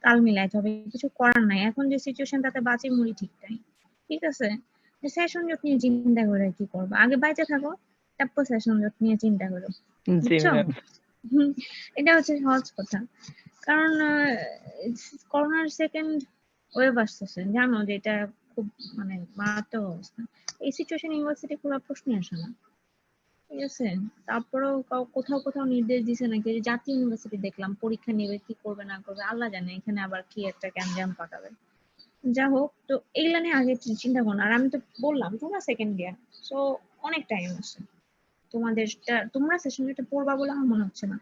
তাল মিলাইতে হবে, কিছু করার নাই। এখন যে সিচুয়েশন তাতে বাঁচি মরি ঠিক নাই, ঠিক আছে? সেশন জট নিয়ে চিন্তা করে কি করবো, আগে বাইচে থাকো, তারপর সেশন জট নিয়ে চিন্তা করো, জি বুঝছো? ম্যাম। এটা হচ্ছে সহজ কথা। কারণ করোনার সেকেন্ড ওয়েভ আসতেছে, জানো যে এটা খুব মানে মারাত্মক অবস্থা। এই সিচুয়েশন ইউনিভার্সিটি খোলা প্রশ্নই আসে না, ঠিক আছে? তারপরেও কোথাও কোথাও নির্দেশ দিছে নাকি, জাতীয় ইউনিভার্সিটি দেখলাম পরীক্ষা নেবে, কি করবে না করবে আল্লাহ জানে, এখানে আবার কি একটা ক্যানজাম পাকাবে। যা হোক, তো এইগুলা নিয়ে আগে চিন্তা করো না। আর আমি তো বললাম তোমরা সেকেন্ড ইয়ার, সো অনেক টাইম আছে তোমাদের। তোমরা সেশন যেটা পড়বা বলে আমার মনে হচ্ছে না।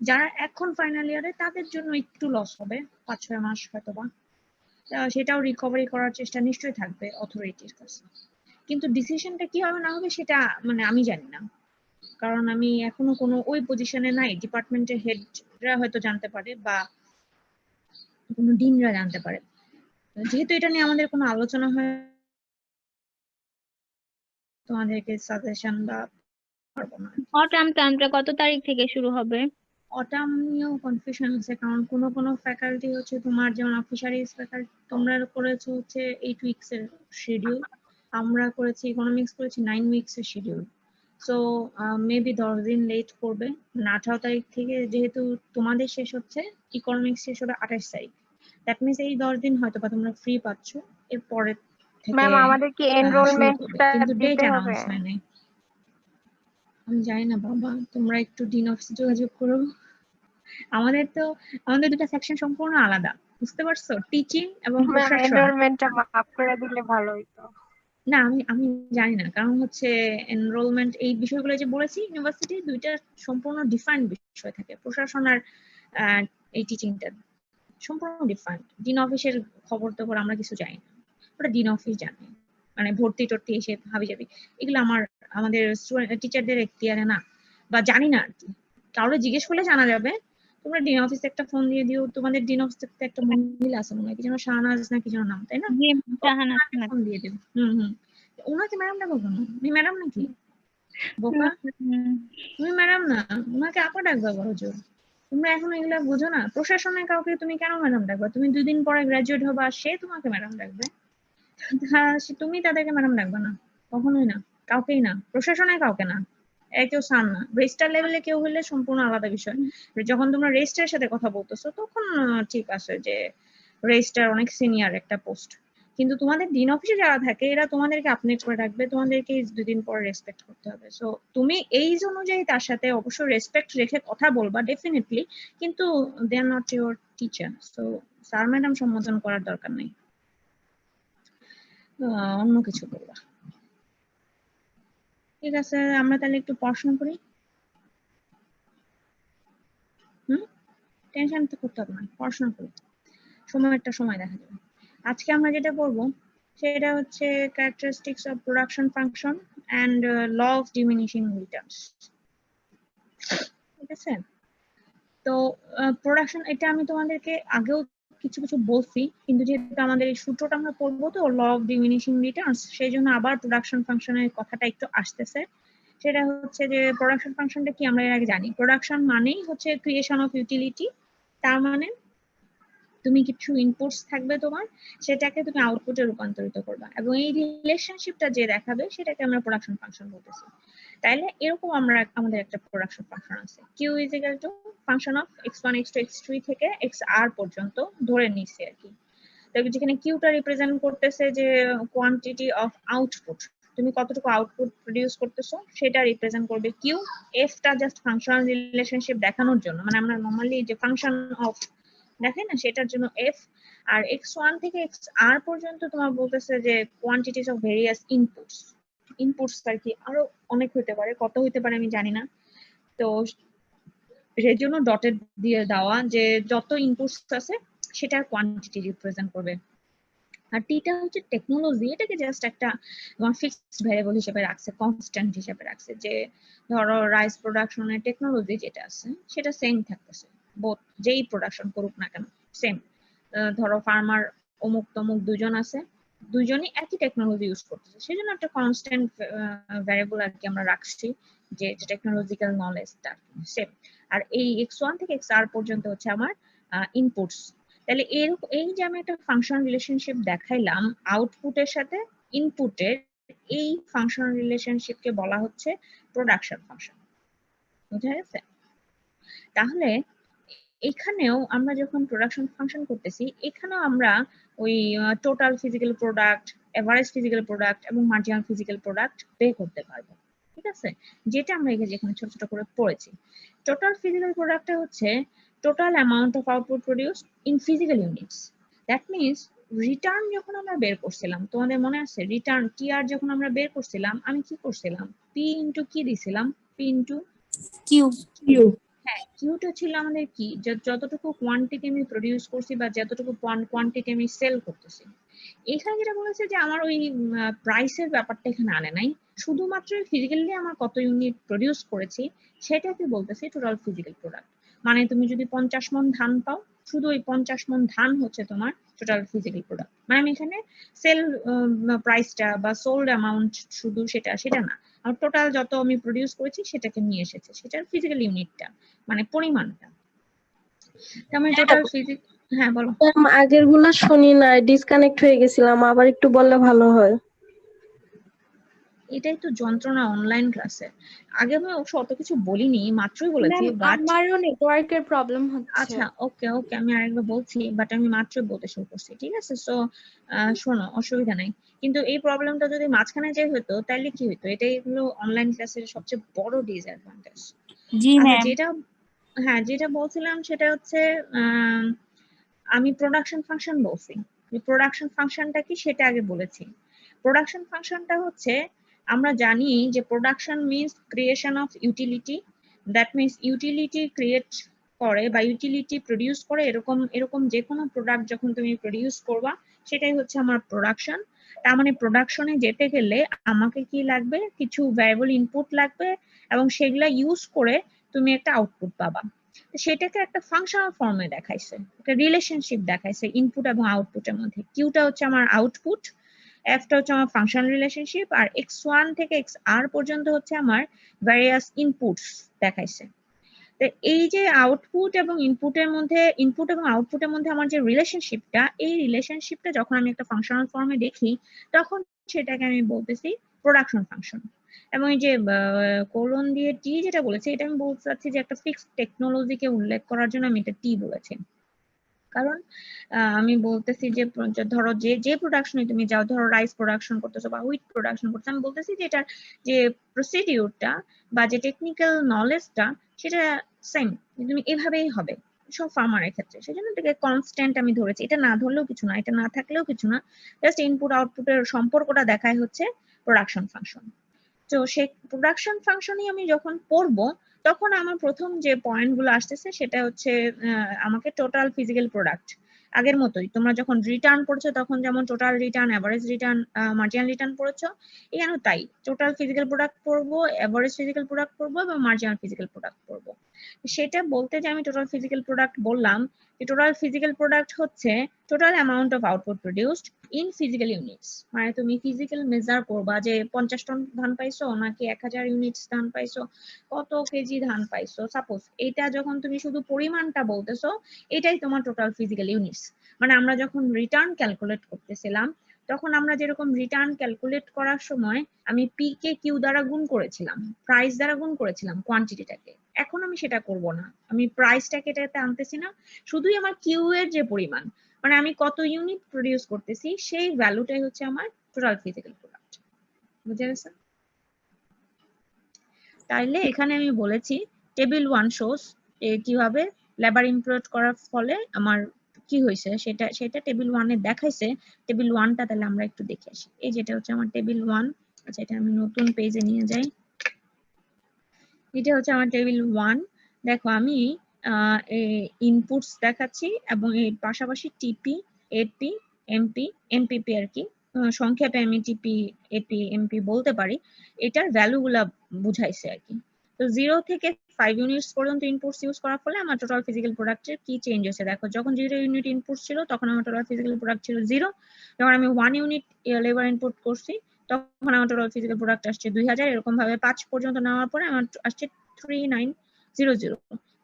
যারা এখন ফাইনাল ইয়ারে তাদের জন্য একটু লস হবে 5-6 মাস হয়তোবা, সেটাও রিকভারি করার চেষ্টা নিশ্চয়ই থাকবে অথরিটির কাছে। কিন্তু ডিসিশনটা কি হবে না হবে সেটা মানে আমি জানি না, কারণ আমি এখনো কোনো ওই পজিশনে নাই। ডিপার্টমেন্টের হেডরা হয়তো জানতে পারে বা কোনো ডিনরা জানতে পারে। যেহেতু এটা নিয়ে আমাদের কোনো আলোচনা হয়, তোমাদেরকে সাজেশন বা পারবো না। অটাম টার্মটা কত তারিখ থেকে শুরু হবে? অটাম নিয়েও কনফিউশন আছে, কারণ কোনো কোনো ফ্যাকাল্টি হচ্ছে তোমার যেমন অফিসারিজ ফ্যাকাল্টি, তোমরা করেছো হচ্ছে 8 উইকস এর শিডিউল, আমরা করেছি ইকোনমিক্স করেছি 9 উইকস এর শিডিউল। সো মেবি 10 দিন লেট করবে। 18 তারিখ থেকে যেহেতু তোমাদের শেষ হচ্ছে, ইকোনমিক্স শেষ হবে 28 তারিখ। দ্যাট মিনস এই 10 দিন হয়তো বা তোমরা ফ্রি পাচ্ছ, এরপরে থেকে ম্যাম আমাদের কি শুরু করবে, এনরোলমেন্টটা কিন্তু ডেট দিতে হবে? অ্যানাউন্স হয় নাই। আমি জানি না বাবা, তোমরা একটু ডিন অফিসে যোগাযোগ করো। আমাদের দুটো সেকশন সম্পূর্ণ আলাদা, বুঝতে পারছো? টিচিং এবং ম্যাম প্রশাসন। এনরোলমেন্টটা মাফ করে দিলে ভালো হতো। না আমি জানি না, কারণ হচ্ছে এনরোলমেন্ট এই বিষয়গুলো যে বলেছি, ইউনিভার্সিটি দুইটা সম্পূর্ণ ডিফারেন্ট বিষয় থাকে। প্রশাসন আর এই টিচিংটা সম্পূর্ণ ডিফারেন্ট। ডিন অফিসের খবর টবর আমরা কিছু জানি না, ওটা ডিন অফিস জানে। মানে ভর্তি টর্তি এসে হাবি যাবি এগুলো আমাদের টিচারদের এখতিয়ারে না, বা জানি না আর কি। কাউরে জিজ্ঞেস করলে জানা যাবে। তোমরা ডিন অফিসে একটা ফোন দিয়ে দিও, তোমাদের ডিন অফিসে একটা মহিলা আছে মনে হয়, কি যেন শাহনাজ না কি যেন নাম, তাই না? জি জাহানাত ম্যাম। ফোন দিয়ে দেব। ওনাকে ম্যাডাম ডাকো কেন? তুমি ম্যাডাম নাকি বোকা? তুমি ম্যাডাম না, ওনাকে আপা ডাকবা বড় জোর। তোমরা এখন এগুলা বুঝো না। প্রশাসনের কাউকে তুমি কেন ম্যাডাম ডাকবা? তুমি 2 দিন পরে গ্রাজুয়েট হবা, সে তোমাকে ম্যাডাম ডাকবে। তুমি তাদেরকে ম্যাডাম ডাকবা না, কখনোই না, কাউকেই না, প্রশাসনের কাউকে না। কেউ সান না, রেজিস্টার লেভেলে কেউ হলে সম্পূর্ণ আলাদা বিষয়। যখন তোমরা রেজিস্টারের সাথে কথা বলতেছো তখন ঠিক আছে যে রেজিস্টার অনেক সিনিয়র একটা পোস্ট, কিন্তু তোমাদের ডিন অফিসে যারা থাকে এরা তোমাদেরকে আপডেট করে রাখবে, তোমাদেরকে 2 দিন পর রেসপেক্ট করতে হবে। সো তুমি এইজ অনুযায়ী তার সাথে অবশ্যই রেসপেক্ট রেখে কথা বলবা ডেফিনেটলি, কিন্তু they are not your teacher. So sir madam সম্বোধন করার দরকার নেই, অন্য কিছু করবা। ঠিক আছে, আমরা তাহলে একটু পড়াশোনা করি। টেনশন তো করতে হবে না, পড়াশোনা করি, সময় দেখা যাবে। আজকে আমরা যেটা পড়বো সেটা হচ্ছে characteristics of production function and law of diminishing returns. ঠিক আছে, তো প্রোডাকশন এটা আমি তোমাদেরকে আগেও কিছু কিছু বলছি, কিন্তু যেহেতু আমাদের এই সূত্রটা আমরা পড়বো তো ল অফ ডিমিনিশিং রিটার্নস, সেই জন্য আবার প্রোডাকশন ফাংশনের কথাটা একটু আসতেছে। সেটা হচ্ছে যে প্রোডাকশন ফাংশনটা কি আমরা এর আগে জানি, প্রোডাকশন মানেই হচ্ছে ক্রিয়েশন অফ ইউটিলিটি। তার মানে তুমি কিছু ইনপুটস থাকবে তোমার, সেটাকে তুমি আউটপুটে রূপান্তরিত করবা, এবং এই রিলেশনশিপটা যে দেখাবে সেটাকে আমরা প্রোডাকশন ফাংশন বলতেছি। তাইলে এরকম আমাদের একটা প্রোডাকশন ফাংশন আছে, Q is equal to function of x1 x2 x3 থেকে xr পর্যন্ত ধরে নিছি আর কি। তবে যেখানে কিউটা রিপ্রেজেন্ট করতেছে যে কোয়ান্টিটি অফ আউটপুট, তুমি কতটুকু আউটপুট প্রডিউস করতেছো সেটা রিপ্রেজেন্ট করবে কিউ। এফটা জাস্ট ফাংশনাল রিলেশনশিপ দেখানোর জন্য, মানে আমরা নরমালি যে ফাংশন অফ দেখেন না সেটার জন্য এফ। আর x1 থেকে xr পর্যন্ত তোমার বলতেছে যে কোয়ান্টিটিস অফ ভেরিয়াস ইনপুটস আর কি, আরো অনেক হতে পারে, কত হতে পারে আমি জানি না। তো এর জন্য ডটেড দিয়ে দেওয়া যে যত ইনপুটস আছে সেটার কোয়ান্টিটি রিপ্রেজেন্ট করবে। আর টিটা হচ্ছে টেকনোলজি, এটাকে জাস্ট একটা ফিক্সড ভ্যারিয়েবল হিসেবে রাখছে, কনস্ট্যান্ট হিসেবে রাখছে, যে ধরো রাইস প্রোডাকশনের টেকনোলজি যেটা আছে সেটা সেম থাকতেছে, বোথ যেই প্রোডাকশন করুক না কেন সেম। ধরো ফার্মার অমুক তমুক দুজন আছে, দুজনই একই টেকনোলজি ইউজ করতেছে, সেই জন্য একটা কনস্ট্যান্ট ভ্যারিয়েবল আর কি আমরা রাখছি, যে টেকনোলজিক্যাল নলেজটা সেম। আর এই x1 থেকে xr পর্যন্ত হচ্ছে আমার ইনপুটস, তাহলে এই যে আমি একটা ফাংশনাল রিলেশনশিপ দেখাইলাম আউটপুটের সাথে ইনপুটের, এই ফাংশনাল রিলেশনশিপকে বলা হচ্ছে প্রোডাকশন ফাংশন। বুঝা গেছে? তাহলে এখানেও আমরা যখন প্রোডাকশন ফাংশন করতেছি, এখানেও আমরা ওই total physical product, average physical product এবং মার্জিনাল ফিজিক্যাল প্রোডাক্ট বের করতে পারবো। ঠিক আছে? যেটা আমরা যেখানে ছোট ছোট করে পড়েছি। টোটাল ফিজিক্যাল প্রোডাক্টটা হচ্ছে total amount of output produce in physical units. That means return যখন আমরা বের করছিলাম, তোমাদের মনে আছে রিটার্ন টিআর যখন আমরা বের করছিলাম, আমি কি করছিলাম? পি ইন্টু কি দিছিলাম? P into Q. হ্যাঁ, কিউটা ছিল আমাদের কি, যতটুকু কোয়ান্টিটি আমি প্রডিউস করছি বা যতটুকু কোয়ান্টিটি আমি সেল করতেছি। এখানে যেটা বলেছে যে আমার ওই প্রাইসের ব্যাপারটা এখানে আনে নাই, শুধুমাত্র ফিজিক্যালি আমার কত ইউনিট প্রডিউস করেছি সেটাকে বলতেছি টোটাল ফিজিক্যাল প্রোডাক্ট। মানে তুমি যদি 50 মণ ধান পাও, শুধু ওই 50 মণ ধান হচ্ছে তোমার টোটাল ফিজিক্যাল প্রোডাক্ট। মানে আমি এখানে সেল প্রাইসটা বা সোল্ড অ্যামাউন্ট শুধু সেটা না, আর টোটাল যত আমি প্রডিউস করেছি সেটাকে নিয়ে এসেছে, সেটার ফিজিক্যাল ইউনিটটা মানে পরিমাণটা। তার টোটাল ফিজিক, হ্যাঁ বলো। আগের গুলা শুনি নাই, ডিসকানেক্ট হয়ে গেছিলাম, আবার একটু বললে ভালো হয়। এটাই তো যন্ত্রণা অনলাইন ক্লাসে। আগে আমি অবশ্য অত কিছু বলিনি, মাত্রই বলেছি, বাট আমারও নেটওয়ার্কের প্রবলেম হচ্ছে। আচ্ছা ওকে ওকে, আমি আরেকবার বলছি, বাট আমি মাত্রই বলতে শুরু করছি, ঠিক আছে? সো শোনো, অসুবিধা নাই, কিন্তু এই প্রবলেমটা যদি মাঝখানে যে হতো তাহলে কি হতো? এটাই হলো অনলাইন ক্লাসের সবচেয়ে বড় ডিসঅ্যাডভান্টেজ। জি আচ্ছা ম্যাম। যেটা বলছিলাম সেটা হচ্ছে আমি প্রোডাকশন ফাংশন বলছি। প্রোডাকশন ফাংশনটা কি সেটা আগে বলেছি। প্রোডাকশন ফাংশনটা হচ্ছে, আমরা জানি যে production means creation of utility. That means utility create করে বা ইউটিলিটি প্রডিউস করে, এরকম যে কোনো প্রোডাক্ট যখন তুমি প্রডিউস করবা সেটাই হচ্ছে আমার প্রোডাকশন। তার মানে প্রোডাকশনে যেতে গেলে আমাকে কি লাগবে? কিছু ভ্যারিয়েবল ইনপুট লাগবে এবং সেগুলা ইউজ করে তুমি একটা আউটপুট পাবা। সেটাকে একটা ফাংশনাল ফর্মে দেখাইছে, একটা রিলেশনশিপ দেখাইছে ইনপুট এবং আউটপুটের মধ্যে। কিউটা হচ্ছে আমার আউটপুট, এফটা হচ্ছে আমার ফাংশনাল রিলেশনশিপ, আর x1 থেকে xr পর্যন্ত হচ্ছে আমার ভ্যারিয়াস ইনপুটস দেখাইছে। তো এই যে আউটপুট এবং ইনপুটের মধ্যে, ইনপুট এবং আউটপুটের মধ্যে আমার যে রিলেশনশিপটা, এই রিলেশনশিপটা যখন আমি একটা ফাংশনাল ফর্মে দেখি তখন সেটাকে আমি বলতেছি প্রোডাকশন ফাংশন। এবং এই যে কোলন দিয়ে টি যেটা বলেছে, এটা আমি বলতে চাচ্ছি যে একটা ফিক্সড টেকনোলজিকে উল্লেখ করার জন্য আমি এটা টি বলেছি। কারণ আমি বলতেছি যে ধরো যে প্রোডাকশনে তুমি যাও, ধরো রাইস প্রোডাকশন করতেছো বা হুইট প্রোডাকশন করতেছো, আমি বলতেছি যে এটার যে প্রসিডিউরটা বা যে টেকনিক্যাল নলেজটা সেটা সেম, তুমি এভাবেই হবে সব ফার্মারের ক্ষেত্রে। সেজন্য এটাকে কনস্ট্যান্ট আমি ধরেছি, এটা না ধরলেও কিছু না, এটা না থাকলেও কিছু না, জাস্ট ইনপুট আউটপুটের সম্পর্কটা দেখাই হচ্ছে প্রোডাকশন ফাংশন। তো সেই প্রোডাকশন ফাংশনই আমি যখন পড়বো তখন আমার প্রথম যে পয়েন্টগুলো আসতেছে সেটা হচ্ছে আমাকে টোটাল ফিজিক্যাল প্রোডাক্ট আগের মতোই, তোমরা যখন রিটার্ন পড়ছো তখন যেমন total return, average return, marginal return পড়েছো, এখানেও তাই টোটাল ফিজিক্যাল প্রোডাক্ট পড়বো, এভারেজ ফিজিক্যাল প্রোডাক্ট পড়বো এবং মার্জিনাল ফিজিক্যাল প্রোডাক্ট পড়বো। সেটা বলতে যে আমি টোটাল ফিজিক্যাল প্রোডাক্ট বললাম, টোটাল ফিজিক্যাল প্রোডাক্ট হচ্ছে total amount of output produced in physical units. মানে তুমি ফিজিক্যাল মেজার করবা যে 50 টন ধান পাইছো নাকি 1000 ইউনিটস ধান পাইছো, কত কেজি ধান পাইছো, সাপোজ এটা যখন তুমি শুধু পরিমাণটা বলতেছো, এটাই তোমার টোটাল ফিজিক্যাল ইউনিটস। মানে আমরা যখন রিটার্ন ক্যালকুলেট করতেছিলাম তখন আমরা যেরকম রিটার্ন ক্যালকুলেট করার সময় আমি পি কে কিউ দ্বারা গুণ করেছিলাম, প্রাইস দ্বারা গুণ করেছিলাম কোয়ান্টিটিটাকে, এখন আমি সেটা করব না, আমি প্রাইসটাকে এটাতে আনতেছি না, শুধুই আমার কিউ এর যে পরিমাণ, মানে আমি কত ইউনিট প্রডিউস করতেছি সেই ভ্যালুটাই হচ্ছে আমার টোটাল ফিজিক্যাল প্রোডাক্ট। বুঝে গেছে? তাইলে এখানে আমি বলেছি টেবিল 1 শোস কিভাবে লেবার ইমপ্লয়েড করার ফলে আমার কি হয়েছে সেটা টেবিল 1 এ দেখাইছে। টেবিল 1টা তাহলে আমরা একটু দেখে আসি। এই যেটা হচ্ছে আমার টেবিল 1। আচ্ছা, এটা আমি নতুন পেজে নিয়ে যাই। এটা হচ্ছে আমার টেবিল 1। দেখো আমি ইনপুটস দেখাচ্ছি এবং এর পাশাপাশি টিপি, এপি, এমপি, এমপিপি আর কি, সংক্ষেপে আমি টিপি, এপি, এমপি বলতে পারি, এটার ভ্যালুগুলা বুঝাইছে আর কি। তো 0 থেকে 5 ইউনিটস পর্যন্ত ইনপুটস ইউজ করার ফলে আমার টোটাল ফিজিক্যাল প্রোডাক্টের কি চেঞ্জ হয়েছে দেখো। যখন 0 ইউনিট ইনপুট ছিল তখন আমার টোটাল ফিজিক্যাল প্রোডাক্ট ছিল 0। যখন আমি 1 ইউনিট লেবার ইনপুট করছি তখন আমার টোটাল ফিজিক্যাল প্রোডাক্ট আসছে 2000। এরকম ভাবে 5 পর্যন্ত নেওয়ার পরে আমার আসছে 3900।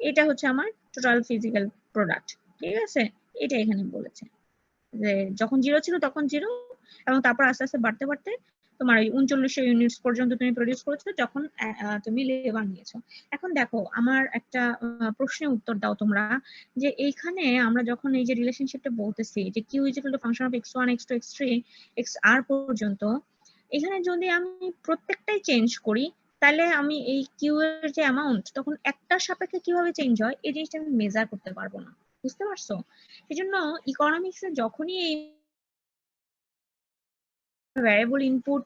এটা হচ্ছে আমার টোটাল ফিজিক্যাল প্রোডাক্ট। ঠিক আছে, এটা এখানে বলেছে যে যখন 0 ছিল তখন 0 এবং তারপর আস্তে আস্তে বাড়তে বাড়তে তোমার এই 3900 ইউনিটস পর্যন্ত তুমি প্রডিউস করেছো যখন তুমি লেবার নিয়েছো। এখন দেখো আমার একটা প্রশ্নের উত্তর দাও তোমরা, যে এইখানে আমরা যখন এই যে রিলেশনশিপটা বলতেছি যে q is equal to function of x1 x2 x3 xr পর্যন্ত, এখানে যদি আমি প্রত্যেকটাই চেঞ্জ করি তাহলে আমি এই কিউ এর যে অ্যামাউন্ট তখন একটার সাপেক্ষে কিভাবে চেঞ্জ হয় এই জিনিসটা আমি মেজার করতে পারবো না, বুঝতে পারছো? সেজন্য ইকোনমিক্সে যখনই এই ভ্যারিয়েবল ইনপুট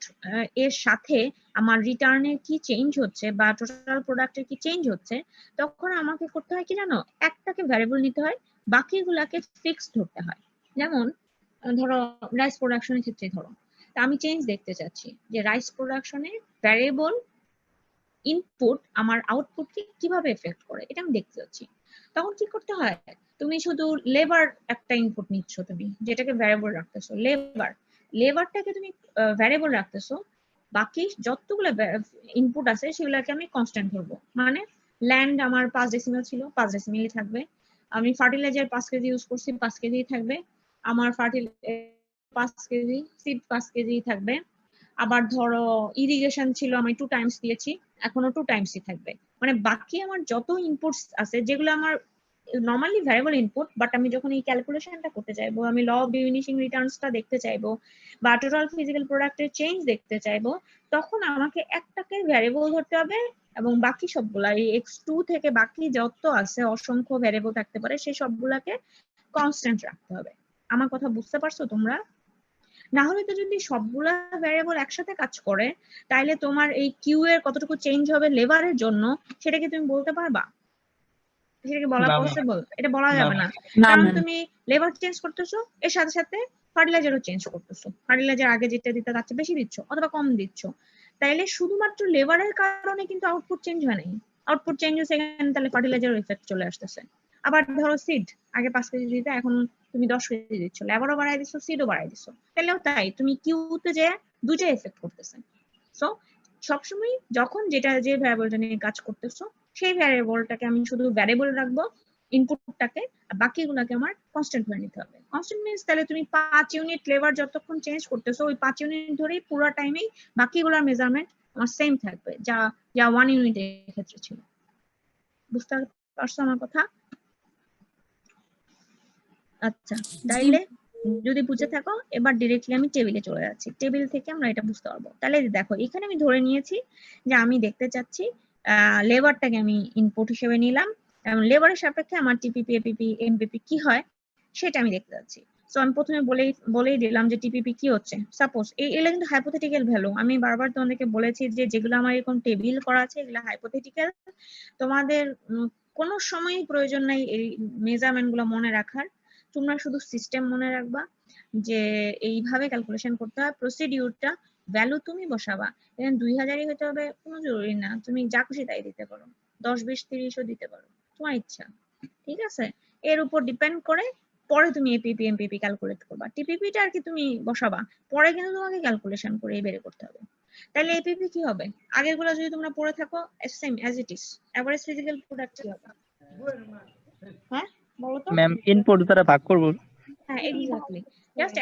এর সাথে আমার রিটার্নের কি চেঞ্জ হচ্ছে বা টোটাল প্রোডাক্টের কি চেঞ্জ হচ্ছে, তখন আমাকে করতে হয় কি জানো, একটাকে ভ্যারিয়েবল নিতে হয়, বাকিগুলাকে ফিক্স ধরতে হয়। যেমন ধরো রাইস প্রোডাকশনের ক্ষেত্রে ধরো, তা আমি চেঞ্জ দেখতে চাচ্ছি যে রাইস প্রোডাকশনে ভ্যারিয়েবল ইনপুট আমার আউটপুটকে কিভাবে এফেক্ট করে, এটা আমি দেখতে চাচ্ছি। তখন কি করতে হয়, তুমি শুধু লেবার একটা ইনপুট নিচ্ছ, তুমি যেটাকে ভ্যারিয়েবল রাখতেছো, লেবারটাকে তুমি ভ্যারিয়েবল রাখতেছো, বাকি যতগুলো ইনপুট আছে সেগুলোকে আমি কনস্ট্যান্ট ধরবো। মানে ল্যান্ড আমার 5 ডেসিমেল ছিল, 5 ডেসিমেলই থাকবে। আমি ফার্টিলাইজার 5 কেজি ইউজ করছি, 5 কেজি থাকবে। আমার 5 কেজি, সিড 5 কেজি থাকবে। আবার ধরো ইরিগেশন ছিল, আমি 2 টাইমস দিয়েছি, এখনো 2 টাইমসই থাকবে। মানে বাকি আমার যত ইনপুটস আছে যেগুলো আমার নর্মালি ভ্যারিয়েবল ইনপুট, বাট আমি যখন এই ক্যালকুলেশনটা করতে চাইবো, আমি ল অফ ডিমিনিশিং রিটার্নসটা দেখতে চাইবো বা টোটাল ফিজিক্যাল প্রোডাক্টের চেঞ্জ দেখতে চাইবো, তখন আমাকে একটাকে ভ্যারিয়েবল ধরতে হবে এবং বাকি সবগুলা এই x2 থেকে বাকি যত আছে অসংখ্য ভ্যারিয়েবল থাকতে পারে সেই সবগুলাকে কনস্ট্যান্ট রাখতে হবে। আমার কথা বুঝতে পারছো তোমরা? না হলে তো যদি সবগুলা ভ্যারিয়েবল একসাথে কাজ করে তাহলে তোমার এই কিউ এর কতটুকু চেঞ্জ হবে লেবারের জন্য সেটা কি তুমি বলতে পারবা? সেটাকে বলা না পসিবল? এটা বলা না যাবে না, না কারণ ম্যাম, তুমি লেবার চেঞ্জ করতেছো, এর সাথে সাথে ফার্টিলাইজারও চেঞ্জ করতেছো। ফার্টিলাইজার আগে যেটা দিতে তার চেয়ে বেশি দিচ্ছ অথবা কম দিচ্ছ, তাইলে শুধুমাত্র লেবারের কারণে কিন্তু আউটপুট চেঞ্জ হয় নাই। আউটপুট চেঞ্জ হচ্ছে এখানে, তাহলে ফার্টিলাইজারের ইফেক্ট চলে আসতেছে। আবার ধরো সিড আগে 5 কেজি দিতে, এখন তুমি 10 কেজি দিচ্ছ, লেবারও বাড়াই দিচ্ছ, সিডও বাড়াই দিচ্ছ, তাহলেও তাই তুমি কিউতে যে দুইটাই এফেক্ট করতেছে। সো সবসময় যখন যেটা যে ভ্যারিয়েবলটা নিয়ে কাজ করতেছো সেই ভ্যারিয়েবলটাকে আমি শুধু ভ্যারিয়েবল রাখবো ইনপুটটাকে, আর বাকিগুলোকে আমার কনস্ট্যান্ট ধরে নিতে হবে। কনস্ট্যান্ট মিন্স তাহলে তুমি 5 ইউনিট লেবার যতক্ষণ চেঞ্জ করতেছো ওই 5 ইউনিট ধরেই পুরো টাইমেই বাকিগুলোর মেজারমেন্ট আমার সেম থাকবে যা যা 1 ইউনিটের ক্ষেত্রে ছিল। বুঝতে পারছো আমার কথা? আচ্ছা, তাইলে যদি বুঝে থাকো এবার ডিরেক্টলি আমি টেবিলে চলে যাচ্ছি, টেবিল থেকে আমরা এটা বুঝতে পারবো। তাহলে দেখো এখানে আমি ধরে নিয়েছি যে আমি দেখতে চাচ্ছি লেবারটাকে আমি ইনপুট হিসেবে নিলাম এবং লেবারের সাপেক্ষে আমার টিপিপি এপিপি এমপিপি কি হয় সেটা আমি দেখতে যাচ্ছি। সো আমি প্রথমে বলেই দিলাম যে টিপিপি কি হচ্ছে। সাপোজ এগুলো কিন্তু হাইপোথেটিক্যাল ভ্যালু, আমি বারবার তোমাদেরকে বলেছি যে যেগুলো আমার এরকম টেবিল করা আছে এগুলো হাইপোথেটিক্যাল। তোমাদের কোনো সময়ই প্রয়োজন নাই এই মেজারমেন্ট গুলো মনে রাখার, তোমরা শুধু সিস্টেম মনে রাখবা যে এইভাবে ক্যালকুলেশন করতে হয়। প্রসিডিউরটা ভ্যালু তুমি বসাবা, এখানে 2000ই হতে হবে কোনো জরুরি না, তুমি যা খুশি তাই দিতে পারো, 10 20 30ও দিতে পারো, তোমার ইচ্ছা। ঠিক আছে, এর উপর ডিপেন্ড করে পরে তুমি এপিপি এমপিপি ক্যালকুলেট করবা। টিপিপিটা আর কি তুমি বসাবা, পরে কিন্তু তোমাকে ক্যালকুলেশন করে বের করতে হবে। তাহলে এপিপি কি হবে, আগের গুলো যদি তোমরা পড়ে থাকো same as it is. Average physical product কি হবে? হ্যাঁ বলো তো। ম্যাম ইনপুট দ্বারা ভাগ করব। হ্যাঁ এক্স্যাক্টলি, জাস্ট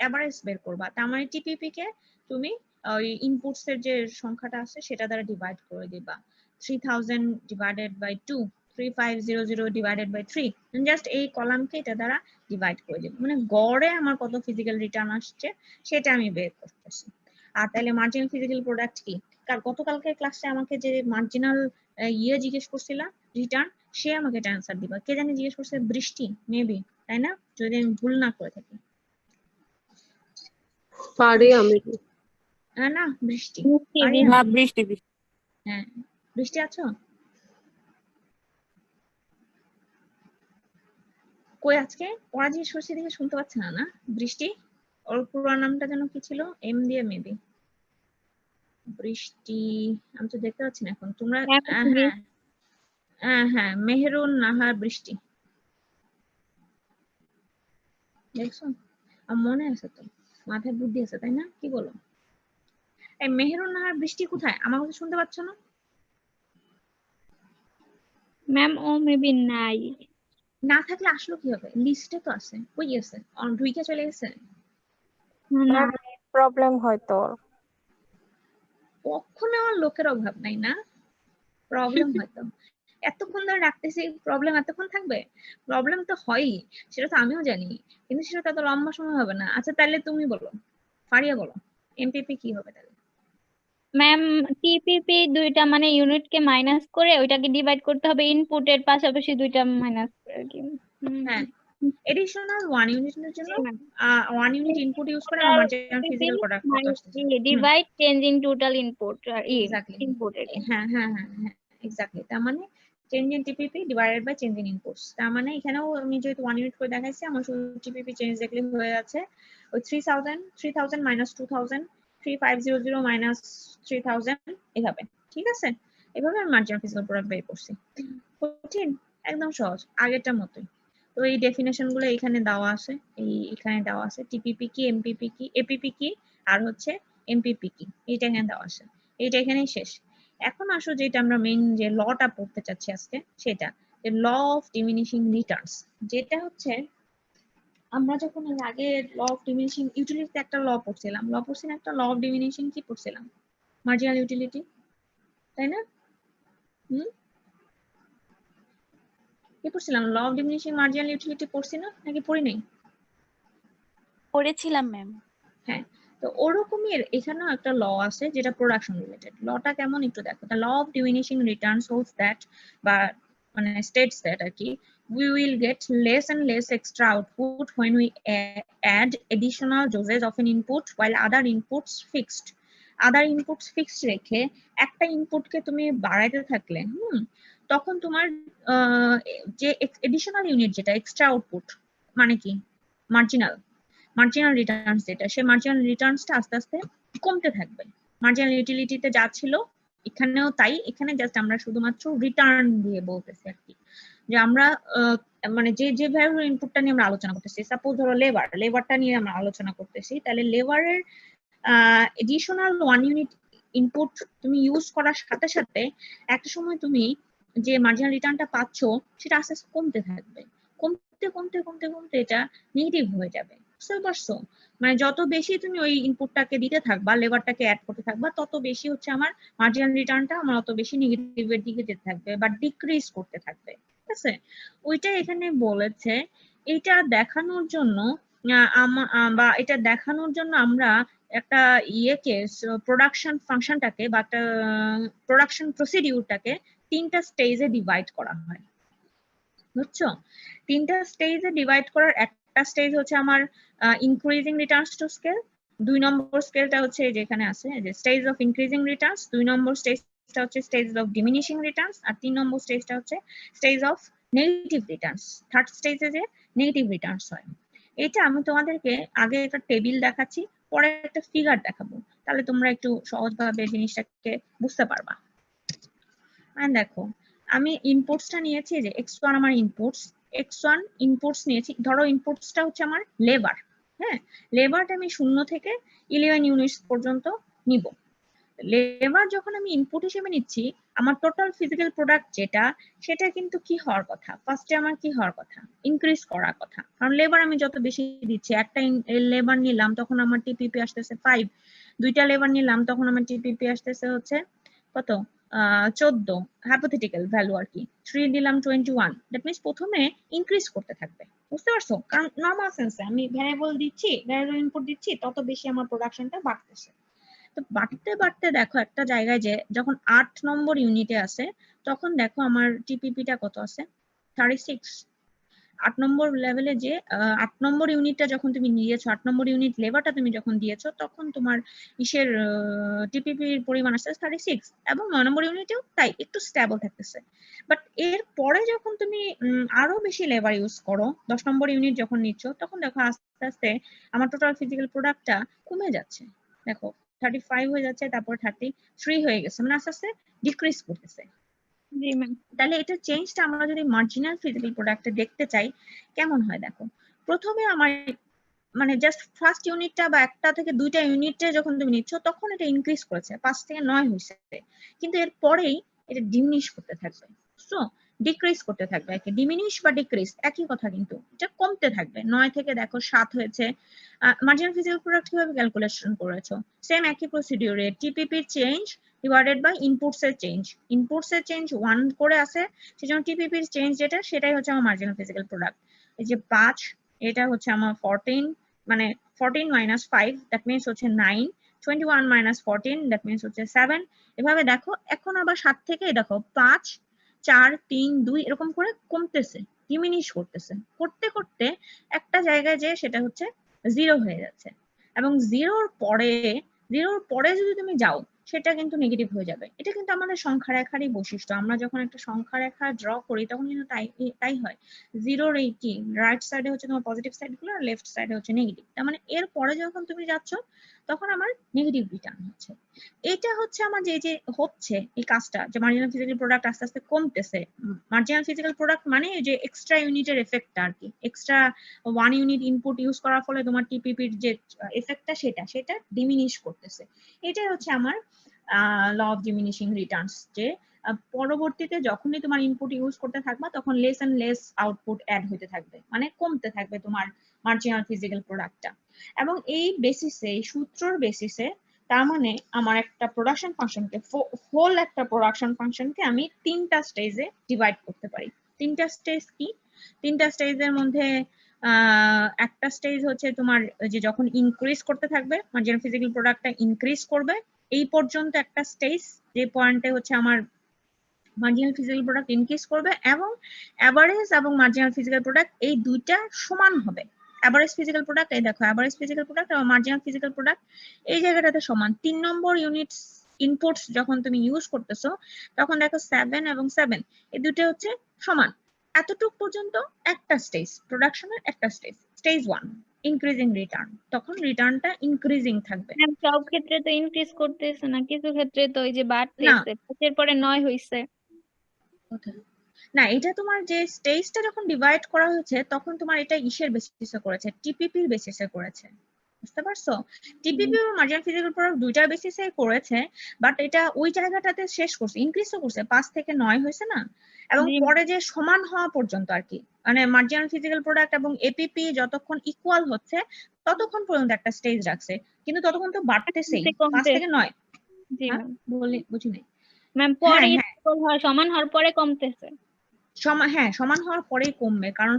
এভারেজ বের করবা। তার মানে টিপিপি কে তুমি ওই ইনপুটস এর যে সংখ্যাটা আছে সেটা দ্বারা ডিভাইড করে দিবা। 3000 divided by 2, 3500 divided by 3, just এই কলামকে এটা দ্বারা ডিভাইড করে দিব, মানে গড়ে আমার কত ফিজিক্যাল রিটার্ন আসছে সেটা আমি বের করতেছি। আর তাহলে মার্জিনাল ফিজিক্যাল প্রোডাক্ট কি, গতকালকে ক্লাসে আমাকে যে মার্জিনাল জিজ্ঞেস করছিলা রিটার্ন, সে আমাকে এটা অ্যান্সার দিবা। কে জানি জিজ্ঞেস করছে, বৃষ্টি মেবি, তাই না? যদি আমি ভুল না করে থাকি। পারি আমি। না বৃষ্টি, বৃষ্টি, পারি না, আমি। বৃষ্টি হ্যাঁ বৃষ্টি আছো? কই আজকে পড়া জিজ্ঞেস করছি দেখে শুনতে পাচ্ছে না না? বৃষ্টি, ওর পুরো নামটা যেন কি ছিল, এম দিয়ে মেবি। বৃষ্টি আমি তো দেখতে পাচ্ছি না এখন। তোমরা হ্যাঁ হ্যাঁ মেহেরুন নাহার বৃষ্টি, দেখছো? আমার মনে আছে তো, মাথায় বুদ্ধি আছে তাই না? কি বলো? এই মেহেরুন নাহার বৃষ্টি কোথায়? আমার কথা শুনতে পাচ্ছ না? ম্যাম ও মেবি নাই। না থাকলে আসলো কি হবে, লিস্টে তো আছে, কই গেছে, ঢুইকে চলে গেছে। না প্রবলেম হয় তোর। কখনো আমার লোকের অভাব নাই না, প্রবলেম হয়তো এতক্ষণ ধরে রাখতেছি, প্রবলেম এতক্ষণ থাকবে, প্রবলেম তো হয়ই, সেটা তো আমিও জানি, কিন্তু সেটা তত লম্বা সময় হবে না। আচ্ছা তাহলে তুমি বলো, ফারিয়া বলো, এমপিপি কি হবে তাহলে? ম্যাম, টিপিপি দুইটা মানে ইউনিটকে মাইনাস করে ওইটাকে ডিভাইড করতে হবে ইনপুটের পাশাপাশি দুইটা মাইনাস করে আর কি। হ্যাঁ, এডিশনাল 1 ইউনিটের জন্য জি ম্যাম। 1 ইউনিট ইনপুট ইউজ করে আমার মার্জিনাল ফিজিক্যাল প্রোডাক্ট কত আসতেছে। Divide change in total input আর এক্স্যাক্টলি, ইনপুটের। হ্যাঁ হ্যাঁ হ্যাঁ হ্যাঁ এক্স্যাক্টলি। তার মানে change in TPP divided by change in inputs. তার মানে এখানেও আমি যেহেতু 1 ইউনিট করে দেখাইছি, আমার শুধু টিপিপি চেঞ্জ দেখলে হয়ে যাচ্ছে ওই 3000 মাইনাস 2000 3500 মাইনাস 3000 এভাবে। ঠিক আছে, এভাবে আমি মার্জিনাল ফিজিক্যাল প্রোডাক্ট বের করছি। কঠিন? একদম সহজ, আগেরটার মতোই। তো এই ডেফিনেশন গুলো এখানে দেওয়া আছে, এখানে দেওয়া আছে টিপিপি কি, এমপিপি কি, এপিপি কি, আর হচ্ছে এমপিপি কি, এইটা এখানে দেওয়া আছে। এইটা এখানেই শেষ। এখন আসো যেটা আমরা মেইন যে লটা পড়তে চাচ্ছি আজকে, সেটা যে ল অফ ডিমিনিশিং রিটার্নস। যেটা হচ্ছে আমরা যখন এর আগে ল অফ ডিমিনিশিং ইউটিলিটিতে একটা ল পড়ছিলাম, একটা ল অফ ডিমিনিশিং কি পড়ছিলাম, মার্জিনাল ইউটিলিটি, তাই না? হুম, কি পড়ছিলাম, law of diminishing marginal utility পড়ছি না, নাকি পড়ি নাই? পড়েছিলাম ম্যাম। হ্যাঁ, তো ওরকমই এখানেও একটা ল আছে যেটা প্রোডাকশন রিলেটেড। লটা কেমন একটু দেখো। The law of diminishing returns holds that, বা মানে স্টেটস দ্যাট আর কি, we will get less and less extra output when we add additional dosage of an input while other inputs fixed. Other inputs fixed রেখে একটা ইনপুটকে তুমি বাড়াইতে থাকলে তখন তোমার যে এডিশনাল ইউনিট যেটা এক্সট্রা আউটপুট, মানে কি মার্জিনাল রিটার্নস, যেটা সে মার্জিনাল রিটার্নসটা আস্তে আস্তে কমতে থাকবে। মার্জিনাল ইউটিলিটিতে যা ছিল এখানেও তাই, এখানে জাস্ট আমরা শুধুমাত্র রিটার্ন দিয়ে বলতেছি আর কি, যে আমরা মানে যে ভ্যালু ইনপুটটা নিয়ে আমরা আলোচনা করতেছি, সাপোজ ধরো লেবারটা নিয়ে আমরা আলোচনা করতেছি, তাহলে লেবারের এডিশনাল 1 ইউনিট ইনপুট তুমি ইউজ করার সাথে সাথে একটা সময় তুমি যে মার্জিনাল রিটার্নটা পাচ্ছ সেটা আস্তে আস্তে কমতে থাকবে, কমতে কমতে কমতে কমতে এটা নেগেটিভ হয়ে যাবে। বুঝতে পারছো? মানে যত বেশি তুমি ওই ইনপুটটাকে দিতে থাকবা, লেবারটাকে অ্যাড করতে থাকবা, তত বেশি হচ্ছে আমার মার্জিনাল রিটার্নটা আমার অত বেশি নেগেটিভের দিকে যেতে থাকবে বা ডিক্রিজ করতে থাকবে। ঠিক আছে, ওইটা এখানে বলেছে। এটা দেখানোর জন্য বা এটা দেখানোর জন্য আমরা একটা ইয়েকে, প্রোডাকশন ফাংশনটাকে বা একটা প্রোডাকশন প্রসিডিউরটাকে 3টা স্টেজে ডিভাইড করা হয়। বুঝছো? 3টা স্টেজে ডিভাইড করার একটা স্টেজ হচ্ছে আমার ইনক্রিজিং রিটার্নস টু স্কেল, 2 নম্বর স্কেলটা হচ্ছে যেখানে আছে যে স্টেজ অফ ইনক্রিজিং রিটার্নস, 2 নম্বর স্টেজটা হচ্ছে স্টেজ অফ ডিমিনিশিং রিটার্নস, আর 3 নম্বর স্টেজটা হচ্ছে stage of negative Returns. Third স্টেজে যে নেগেটিভ রিটার্নস হয়। এটা আমি তোমাদেরকে আগে একটা টেবিল দেখাচ্ছি, পরে একটা ফিগার দেখাবো, তাহলে তোমরা একটু সহজভাবে জিনিসটাকে বুঝতে পারবা। আর দেখো, আমি ইনপুটসটা নিয়েছি, যে x1 আমার x1 ইনপুটস নিয়েছি। ধরো ইনপুটসটা হচ্ছে আমার লেবার। হ্যাঁ, লেবারটা আমি 0 থেকে 11 ইউনিটস পর্যন্ত নিব। লেবার যখন আমি ইনপুট হিসেবে নিচ্ছি, আমার টোটাল ফিজিক্যাল প্রোডাক্ট যেটা, সেটা কিন্তু কি হওয়ার কথা, ফার্স্টে আমার কি হওয়ার কথা, ইনক্রিজ করার কথা। কারণ লেবার আমি যত বেশি দিচ্ছি, একটা লেবার নিলাম তখন আমার টিপিপি আসতেছে 5, 2টা লেবার নিলাম তখন আমার টিপিপি আসতেছে হচ্ছে কত, 14 হাইপোথেটিক্যাল ভ্যালু আর কি, 3 দিলাম 21। দ্যাট মিনস প্রথমে ইনক্রিজ করতে থাকবে। বুঝতে পারছো? কারণ নরমাল সেন্সে আমি ভ্যারিয়েবল ইনপুট দিচ্ছি, তত বেশি আমার প্রোডাকশনটা বাড়তেছে। তো বাড়তে বাড়তে দেখো একটা জায়গায় যে যখন 8 নম্বর ইউনিটে আছে, তখন দেখো আমার টিপিপিটা কত আছে, 36। 8 নম্বর লেভেলে যে 8 নম্বর ইউনিটটা যখন তুমি নিয়েছো, 8 নম্বর ইউনিট লেবারটা তুমি যখন দিয়েছো, তখন তোমার ইসের টিপিপির পরিমাণ আসছে 36, এবং 9 নম্বর ইউনিটেও তাই একটু স্টেবল থাকতেছে। বাট এর পরে যখন তুমি আরো বেশি লেবার ইউজ করো, 10 নম্বর ইউনিট যখন নিচ্ছ, তখন দেখো আস্তে আস্তে আমার টোটাল ফিজিক্যাল প্রোডাক্টটা কমে যাচ্ছে। দেখো 35 হয়ে যাচ্ছে, তারপর 33 হয়ে গেছে, মানে আস্তে আস্তে ডিক্রিজ করতেছে। জি ম্যাম। তাহলে এটা চেঞ্জটা আমরা যদি মার্জিনাল ফিজিক্যাল প্রোডাক্টে দেখতে চাই কেমন হয়, দেখো প্রথমে আমার মানে জাস্ট ফার্স্ট ইউনিটটা বা একটা থেকে 2টা ইউনিটে যখন তুমি নিচ্ছ, তখন এটা ইনক্রিজ করেছে, 5 থেকে 9 হয়েছে, কিন্তু এর পরেই এটা ডিমিনিশ করতে থাকবে। সো ডিক্রিজ করতে থাকবে। একে ডিমিনিশ বা ডিক্রিজ একই কথা, কিন্তু এটা কমতে থাকবে। 9 থেকে দেখো 7 হয়েছে। মার্জিনাল ফিজিক্যাল প্রোডাক্ট কিভাবে ক্যালকুলেশন করেছো? সেম একই প্রসিডিউরে TPP change divided by inputs এর চেঞ্জ। ইনপুটস এর চেঞ্জ 1 করে আছে, সেজন্য টিপিপির চেঞ্জ যেটা সেটাই হচ্ছে আমার মার্জিনাল ফিজিক্যাল প্রোডাক্ট। এই যে 5, এটা হচ্ছে আমার 14, মানে 14 মাইনাস 5 দ্যাট মিন্স হচ্ছে 9, 21 মাইনাস 14 দ্যাট মিন্স হচ্ছে 7। এভাবে দেখো এখন আবার 7 থেকে দেখো 5, 4, 3, 2 এরকম করে কমতেছে, ডিমিনিশ করতেছে, করতে করতে একটা জায়গায় যে সেটা হচ্ছে 0 হয়ে যাচ্ছে। এবং জিরোর পরে যদি তুমি যাও সেটা কিন্তু নেগেটিভ হয়ে যাবে। এটা কিন্তু আমাদের সংখ্যা রেখারই বৈশিষ্ট্য। আমরা যখন একটা সংখ্যা রেখা ড্র করি তখন কিন্তু তাই হয়। জিরোর এই কি রাইট সাইডে হচ্ছে তোমার পজিটিভ সাইড গুলো আর লেফট সাইডে হচ্ছে নেগেটিভ। তার মানে এর পরে যখন তুমি যাচ্ছ তখন আমার নেগেটিভ রিটার্ন হচ্ছে। এটা হচ্ছে আমার যে হচ্ছে এই কাজটা, যে মার্জিনাল ফিজিক্যাল প্রোডাক্ট আস্তে আস্তে কমতেছে। মার্জিনাল ফিজিক্যাল প্রোডাক্ট মানে যে এক্সট্রা ইউনিটের এফেক্টটা আর কি, এক্সট্রা 1 ইউনিট ইনপুট ইউজ করার ফলে তোমার টিপিপির যে এফেক্টটা সেটা ডিমিনিশ করতেছে। এটাই হচ্ছে আমার ল অফ ডিমিনিশিং রিটার্নস, যে পরবর্তীতে যখনই তোমার ইনপুট ইউজ করতে থাকবা তখন less and less output add হতে থাকবে, মানে কমতে থাকবে তোমার মার্জিনাল ফিজিক্যাল প্রোডাক্টটা। এবং এই বেসিসে, এই সূত্রর বেসিসে, তার মানে আমার একটা প্রোডাকশন ফাংশনকে, হোল একটা প্রোডাকশন ফাংশনকে আমি 3টা স্টেজে ডিভাইড করতে পারি। 3টা স্টেজ কি? 3টা স্টেজের মধ্যে একটা স্টেজ হচ্ছে তোমার যে যখন ইনক্রিজ করতে থাকবে মার্জিনাল ফিজিক্যাল প্রোডাক্টটা ইনক্রিজ করবে, এই পর্যন্ত একটা স্টেজ যে পয়েন্টে হচ্ছে আমার মার্জিনাল ফিজিক্যাল প্রোডাক্ট ইনক্রিজ করবে, এবং অ্যাভারেজ এবং মার্জিনাল ফিজিক্যাল প্রোডাক্ট এই দুইটা সমান হবে। অ্যাভারেজ ফিজিক্যাল প্রোডাক্ট, এই দেখো অ্যাভারেজ ফিজিক্যাল প্রোডাক্ট এবং মার্জিনাল ফিজিক্যাল প্রোডাক্ট এই জায়গাটাতে সমান। 3 নম্বর ইউনিট ইনপুটস যখন তুমি ইউজ করতেছো তখন দেখো 7 এবং 7 এই দুটো হচ্ছে সমান। এতটুক পর্যন্ত একটা স্টেজ, প্রোডাকশনের একটা স্টেজ, স্টেজ 1 ইনক্রিজিং রিটার্ন, তখন রিটার্নটা ইনক্রিজিং থাকবে। ম্যাম সব ক্ষেত্রে তো ইনক্রিজ করতেছে না, কিছু ক্ষেত্রে তো ওই যে না বাড়তেছে, 5 এর পরে 9 হইছে। না, এটা তোমার যে স্টেজটা যখন ডিভাইড করা হয়েছে তখন তোমার এটা ইসের বেসিসে করেছে, টিপিপির বেসিসে করেছে, বুঝতে পারছো? টিপিপি এবং মার্জিনাল ফিজিক্যাল প্রোডাক্ট দুইটার বেসিসে করেছে, বাট এটা ওই জায়গাটাতে শেষ করছে, ইনক্রিজ তো করছে, 5 থেকে 9 হয়েছে না, এবং জি পরে যে সমান হওয়া পর্যন্ত আর কি, মানে মার্জিনাল ফিজিক্যাল প্রোডাক্ট এবং এপিপি যতক্ষণ ইকুয়াল হচ্ছে ততক্ষণ পর্যন্ত একটা স্টেজ রাখছে, কিন্তু ততক্ষণ তো বাড়তেছেই, 5 থেকে 9। জি হ্যাঁ ম্যাম। বলি, বুঝি নাই। ম্যাম পরে ইকুয়াল হওয়া, সমান হওয়ার পরে কমতেছে। সমান হওয়ার পরেই কমবে, কারণ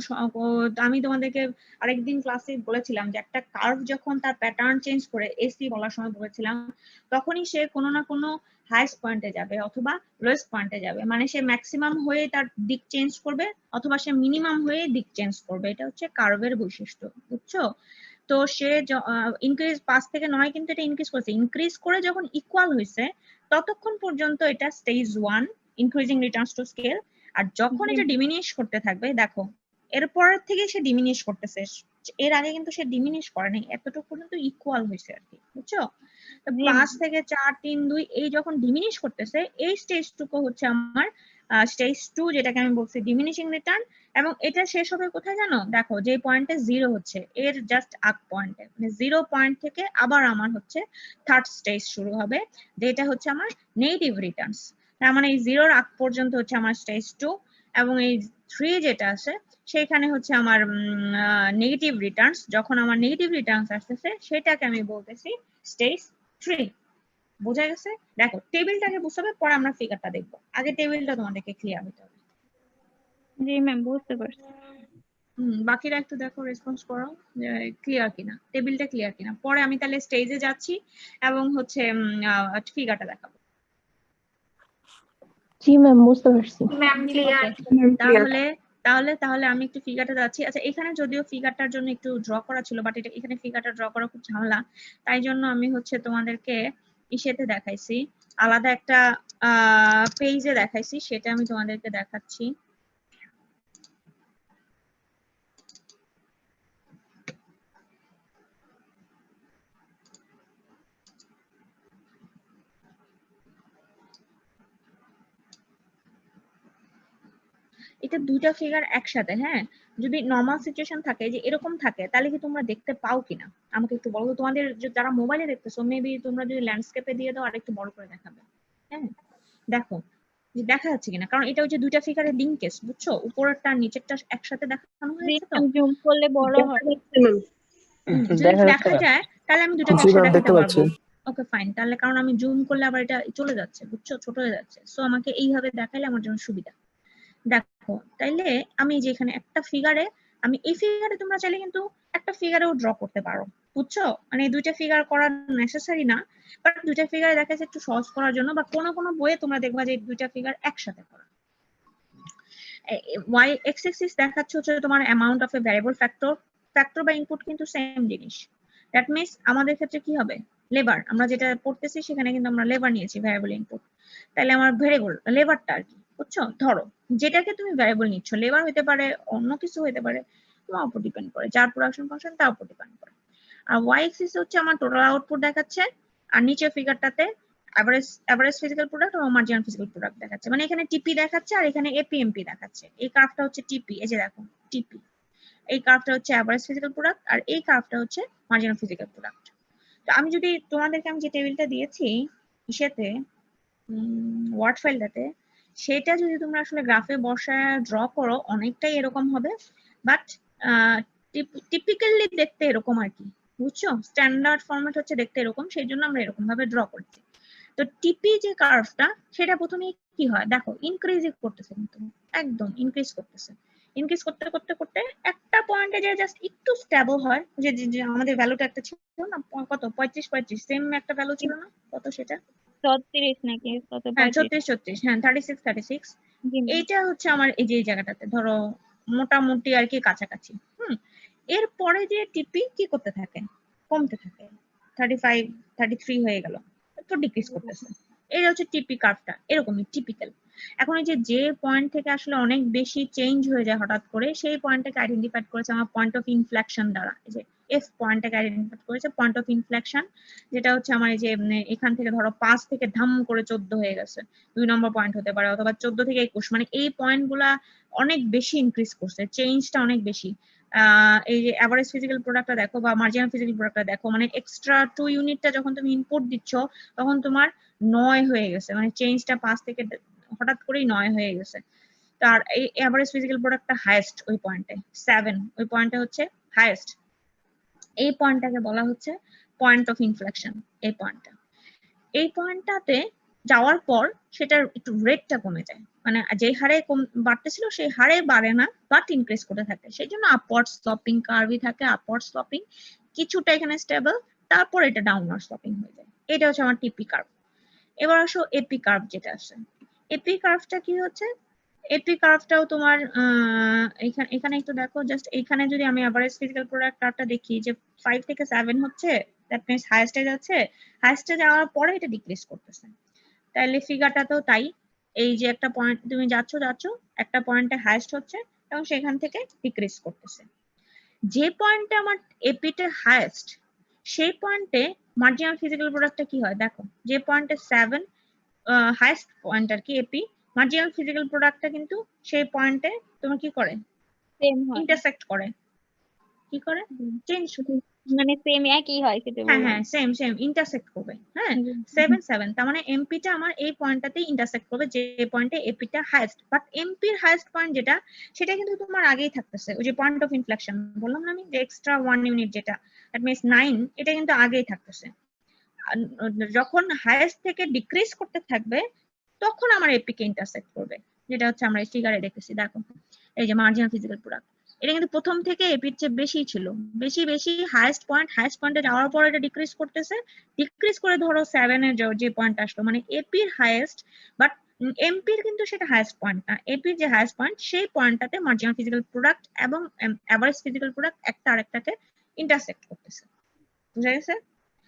আমি তোমাদেরকে আরেকদিন ক্লাসে বলেছিলাম যে একটা কার্ভ যখন তার প্যাটার্ন চেঞ্জ করে, এসি বলার সময় বলেছিলাম, তখনই সে কোনো না কোনো হাইস্ট পয়েন্টে যাবে অথবা লোয়েস্ট পয়েন্টে যাবে, মানে সে ম্যাক্সিমাম হয়ে তার দিক চেঞ্জ করবে অথবা সে মিনিমাম হয়ে দিক চেঞ্জ করবে। এটা হচ্ছে কার্ভের বৈশিষ্ট্য, বুঝছো? তো সে ইনক্রিজ 5 থেকে 9 কিন্তু এটা ইনক্রিজ করেছে, ইনক্রিজ করে যখন ইকুয়াল হয়েছে ততক্ষণ পর্যন্ত এটা stage 1 increasing returns to scale. আর যখন এটা ডিমিনিশ করতে থাকবে, দেখো এরপরের থেকে সে ডিমিনিশ করতেছে, এর আগে কিন্তু সে ডিমিনিশ করে নাই, এতটুকু পর্যন্ত ইকুয়াল হয়েছে আর কি, বুঝছো? তো 5 থেকে 4, 3, 2 এই যখন ডিমিনিশ করতেছে, এই স্টেজটুকু হচ্ছে আমার স্টেজ 2, যেটাকে আমি বলছি ডিমিনিশিং রিটার্ন। এবং এটা শেষ হবে কোথায় জানো? দেখো যে পয়েন্টে 0 হচ্ছে এর জাস্ট আগ পয়েন্টে, মানে 0 পয়েন্ট থেকে আবার আমার হচ্ছে থার্ড স্টেজ শুরু হবে, যেটা হচ্ছে আমার নেগেটিভ রিটার্নস। তার মানে এই 0-র আগ পর্যন্ত হচ্ছে আমার স্টেজ 2, এবং এই 3 যেটা আছে সেখানে হচ্ছে আমার নেগেটিভ রিটার্নস। যখন আমার নেগেটিভ রিটার্নস আসতেছে সেটাকে আমি বলতেছি স্টেজ 3। বোঝা গেছে? দেখো টেবিলটাকে বুঝতে হবে, পরে আমরা ফিগারটা দেখবো, আগে টেবিলটা তোমাদেরকে ক্লিয়ার হতে হবে। জি ম্যাম বুঝতে পারছি। বাকিরা একটু দেখো, রেসপন্স করো ক্লিয়ার কিনা, টেবিলটা ক্লিয়ার কিনা, পরে আমি তাহলে স্টেজে যাচ্ছি এবং হচ্ছে ফিগারটা দেখাবো। জি ম্যাম বুঝতে পারছি। Ma'am clear. তাহলে আমি একটু ফিগারটা যাচ্ছি। আচ্ছা, এখানে যদিও ফিগারটার জন্য একটু ড্র করা ছিল, বাট এটা এখানে ফিগারটা ড্র করা খুব ঝামেলা, তাই জন্য আমি হচ্ছে তোমাদেরকে ইসেতে দেখাইছি, আলাদা একটা পেজে দেখাইছি, সেটা আমি তোমাদেরকে দেখাচ্ছি। এটা দুইটা ফিগার একসাথে, হ্যাঁ, যদি নর্মাল সিচুয়েশন থাকে যে এরকম থাকে তাহলে কি তোমরা দেখতে পাও কিনা আমাকে একটু বলো। তোমাদের যারা মোবাইলে দেখতেছো মেবি তোমরা যদি ল্যান্ডস্কেপে দিয়ে দাও আর একটু বড় করে দেখাবে। হ্যাঁ দেখো, যে দেখা যাচ্ছে কিনা, কারণ এটা ওই যে দুইটা ফিগারের লিঙ্কেজ, বুঝছো, উপরেরটা আর নিচেরটা একসাথে দেখানো হয়েছে তো। জুম করলে বড় দেখা হয়। যাচ্ছে না। যদি দেখা যাচ্ছে দেখা না। যায় তাহলে আমি দুটাকে জি একসাথে ম্যাম, দেখতে দেখাতে পাচ্ছি। পারবো। ওকে ফাইন, তাহলে কারণ আমি জুম করলে আবার এটা চলে যাচ্ছে, বুঝছো, ছোট হয়ে যাচ্ছে, সো আমাকে এইভাবে দেখাইলে আমার জন্য সুবিধা। দেখো তাইলে আমি যে এখানে একটা ফিগারে, আমি এই ফিগারে তোমরা চাইলে কিন্তু একটা ফিগারেও ড্র করতে পারো, বুঝছো, মানে এই দুইটা ফিগার করা নেসেসারি না, বাট দুইটা ফিগারে দেখা যাচ্ছে একটু সহজ করার জন্য, বা কোনো কোনো বইয়ে তোমরা দেখবা যে দুইটা ফিগার একসাথে করা। ওয়াই এক্স এক্সিস দেখাচ্ছে হচ্ছে তোমার amount of A variable factor, factor বা ইনপুট কিন্তু সেম জিনিস। দ্যাট মিনস আমাদের ক্ষেত্রে কি হবে, লেবার, আমরা যেটা পড়তেছি সেখানে কিন্তু আমরা লেবার নিয়েছি ভ্যারিয়েবল ইনপুট, তাহলে আমার ভ্যারিয়েবল লেবারটা আর কি, বুঝছো, ধরো যেটাকে তুমি ভ্যারিয়েবল নিচ্ছ, লেবার হতে পারে, অন্য কিছু হতে পারে, তোমার উপর ডিপেন্ড করে, যার প্রোডাকশন ফাংশন তার উপর ডিপেন্ড করে। আর ওয়াই এক্সিস হচ্ছে আমার টোটাল আউটপুট দেখাচ্ছে, আর নিচের ফিগারটাতে এভারেজ ফিজিক্যাল প্রোডাক্ট এবং মার্জিনাল ফিজিক্যাল প্রোডাক্ট দেখাচ্ছে, মানে এখানে টিপি দেখাচ্ছে আর এখানে এপিএমপি দেখাচ্ছে। এই কার্ভটা হচ্ছে টিপি, এই যে দেখো টিপি, এই কার্ভটা হচ্ছে এভারেজ ফিজিক্যাল প্রোডাক্ট আর এই কার্ভটা হচ্ছে মার্জিনাল ফিজিক্যাল প্রোডাক্ট। তো আমি যদি তোমাদেরকে আমি যে টেবিলটা দিয়েছি ইসেতে ওয়ার্ড ফাইলটাতে, সেটা যদি তোমরা আসলে গ্রাফে বসায় ড্র করো অনেকটাই এরকম হবে, বাট টিপিক্যালি দেখতে এরকম আর কি, বুঝছো, স্ট্যান্ডার্ড ফরম্যাট হচ্ছে দেখতে এরকম, সেই জন্য আমরা এরকম ভাবে ড্র করছি। তো টিপি যে কার্ভটা সেটা প্রথমে কি হয় দেখো, ইনক্রিজ করতেছে, কিন্তু একদম ইনক্রিজ করতেছে, ইনক্রিজ করতে করতে করতে একটা পয়েন্টে যে জাস্ট একটু স্টেবল হয়, যে যে আমাদের ভ্যালুটা একটা ছিল না, কত 35 সেম একটা ভ্যালু ছিল না, কত সেটা 36 নাকি কত, হ্যাঁ 35? 36, হ্যাঁ 36 জি ma'am। এইটা হচ্ছে আমার এই যে এই জায়গাটাতে ধরো মোটামুটি আর কি কাছাকাছি। এরপরে যে টিপি কি করতে থাকে, কমতে থাকে, 35 33 হয়ে গেল, একটু ডিক্রিজ করতেছে। এটা হচ্ছে টিপি কার্ভটা, এরকমই টিপিক্যাল। এখন এই যে পয়েন্ট থেকে আসলে অনেক বেশি চেঞ্জ হয়ে যায় হঠাৎ করে, সেই পয়েন্টটাকে আইডেন্টিফাই করেছে আমার পয়েন্ট অফ ইনফ্লেকশন দ্বারা, এই যে এফ পয়েন্টটাকে আইডেন্টিফাই করেছে পয়েন্ট অফ ইনফ্লেকশন, যেটা হচ্ছে আমার এই যে এখান থেকে ধরো 5 থেকে ধাম করে 14 হয়ে গেছে, 2 নম্বর পয়েন্ট হতে পারে, অথবা 14 থেকে 21, মানে এই পয়েন্ট গুলা অনেক বেশি ইনক্রিজ করছে, চেঞ্জটা অনেক বেশি। এই যে এভারেজ ফিজিক্যাল প্রোডাক্টটা দেখো বা মার্জিনাল ফিজিক্যাল প্রোডাক্টটা দেখো, মানে এক্সট্রা 2 ইউনিটটা যখন তুমি ইনপুট দিচ্ছ তখন তোমার 9 হয়ে গেছে, মানে চেঞ্জটা 5 থেকে হঠাৎ করেই 9 হয়ে গেছে। তার এই এভারেজ ফিজিক্যাল প্রোডাক্টটা হাইয়েস্ট ওই পয়েন্টে 7, ওই পয়েন্টে হচ্ছে হাইয়েস্ট। এই পয়েন্টটাকে বলা হচ্ছে পয়েন্ট অফ ইনফ্লেকশন। এই পয়েন্টটাতে যাওয়ার পর সেটার একটু রেটটা কমে যায়, মানে যে হারে বাড়তেছিল সেই হারে বাড়ে না, বাট ইনক্রিজ করতে থাকে, সেই জন্য আপওয়ার্ড স্লপিং কার্ভই থাকে, আপওয়ার্ড স্লপিং, কিছুটা এখানে স্টেবল, তারপর এটা ডাউনওয়ার্ড স্লপিং হয়ে যায়। এটা হচ্ছে আমার টিপি কার্ভ। এবার আসো এপি কার্ভ যেটা আছে, এপি কার্ভটা কি হচ্ছে, এপি কার্ভটাও তোমার এখানে একটু দেখো, জাস্ট এখানে যদি আমি এভারেজ ফিজিক্যাল প্রোডাক্ট কার্ভটা দেখি যে 5 থেকে 7 হচ্ছে, দ্যাট মিন্স হাইয়েস্টে যাচ্ছে, হাইয়েস্টে যাওয়ার পরে এটা ডিক্রিজ করতেছে। তাহলে ফিগারটাতেও তাই, এই যে একটা পয়েন্ট তুমি যাচ্ছ একটা পয়েন্টে হাইয়েস্ট হচ্ছে এবং সেখান থেকে ডিক্রিজ করতেছে। যে পয়েন্টে আমার এপিটা হাইয়েস্ট সেই পয়েন্টে মার্জিনাল ফিজিক্যাল প্রোডাক্টটা কি হয় দেখো, যে পয়েন্টে 7 হাইয়েস্ট পয়েন্ট আর কি এপি, মার্জিনাল ফিজিক্যাল প্রোডাক্টটা কিন্তু সেই পয়েন্টে তোমার কি করে, সেম হয়, ইন্টারসেক্ট করে, কি করে, চেঞ্জ, মানে সেম একই হয় সেটা হ্যাঁ বললাম। হ্যাঁ সেম ইন্টারসেক্ট করবে, হ্যাঁ জি। 7 তার মানে এমপিটা আমার এই পয়েন্টটাতেই ইন্টারসেক্ট করবে, যে পয়েন্টে এপিটা হাইয়েস্ট, বাট এমপির হাইয়েস্ট পয়েন্ট যেটা সেটা কিন্তু তোমার আগেই থাকতেছে, ওই যে পয়েন্ট অফ ইনফ্লেকশন বললাম না আমি, যে এক্সট্রা 1 ইউনিট যেটা, দ্যাট মিন্স 9, এটা কিন্তু আগেই থাকতেছে। যখন হাইয়েস্ট থেকে ডিক্রিজ করতে থাকবে তখন আমার এপিকে ইন্টারসেক্ট করবে, যেটা হচ্ছে আমরা এই ফিগারে দেখেছি, দেখো এই যে মার্জিনাল ফিজিক্যাল প্রোডাক্ট, এটা কিন্তু প্রথম থেকে এপির চেয়ে বেশি ছিল, বেশি হাইয়েস্ট পয়েন্টে যাওয়ার পর এটা ডিক্রিজ করতেছে, ডিক্রিজ করে ধরো 7 এর যে পয়েন্ট আসলো, মানে এপির হাইয়েস্ট, বাট এমপির কিন্তু সেটা হাইয়েস্ট পয়েন্ট না, এপির যে হাইয়েস্ট পয়েন্ট সেই পয়েন্টটাতে মার্জিনাল ফিজিক্যাল প্রোডাক্ট এবং এভারেজ ফিজিক্যাল প্রোডাক্ট একটা আরেকটাকে ইন্টারসেক্ট করতেছে, বুঝা গেছে?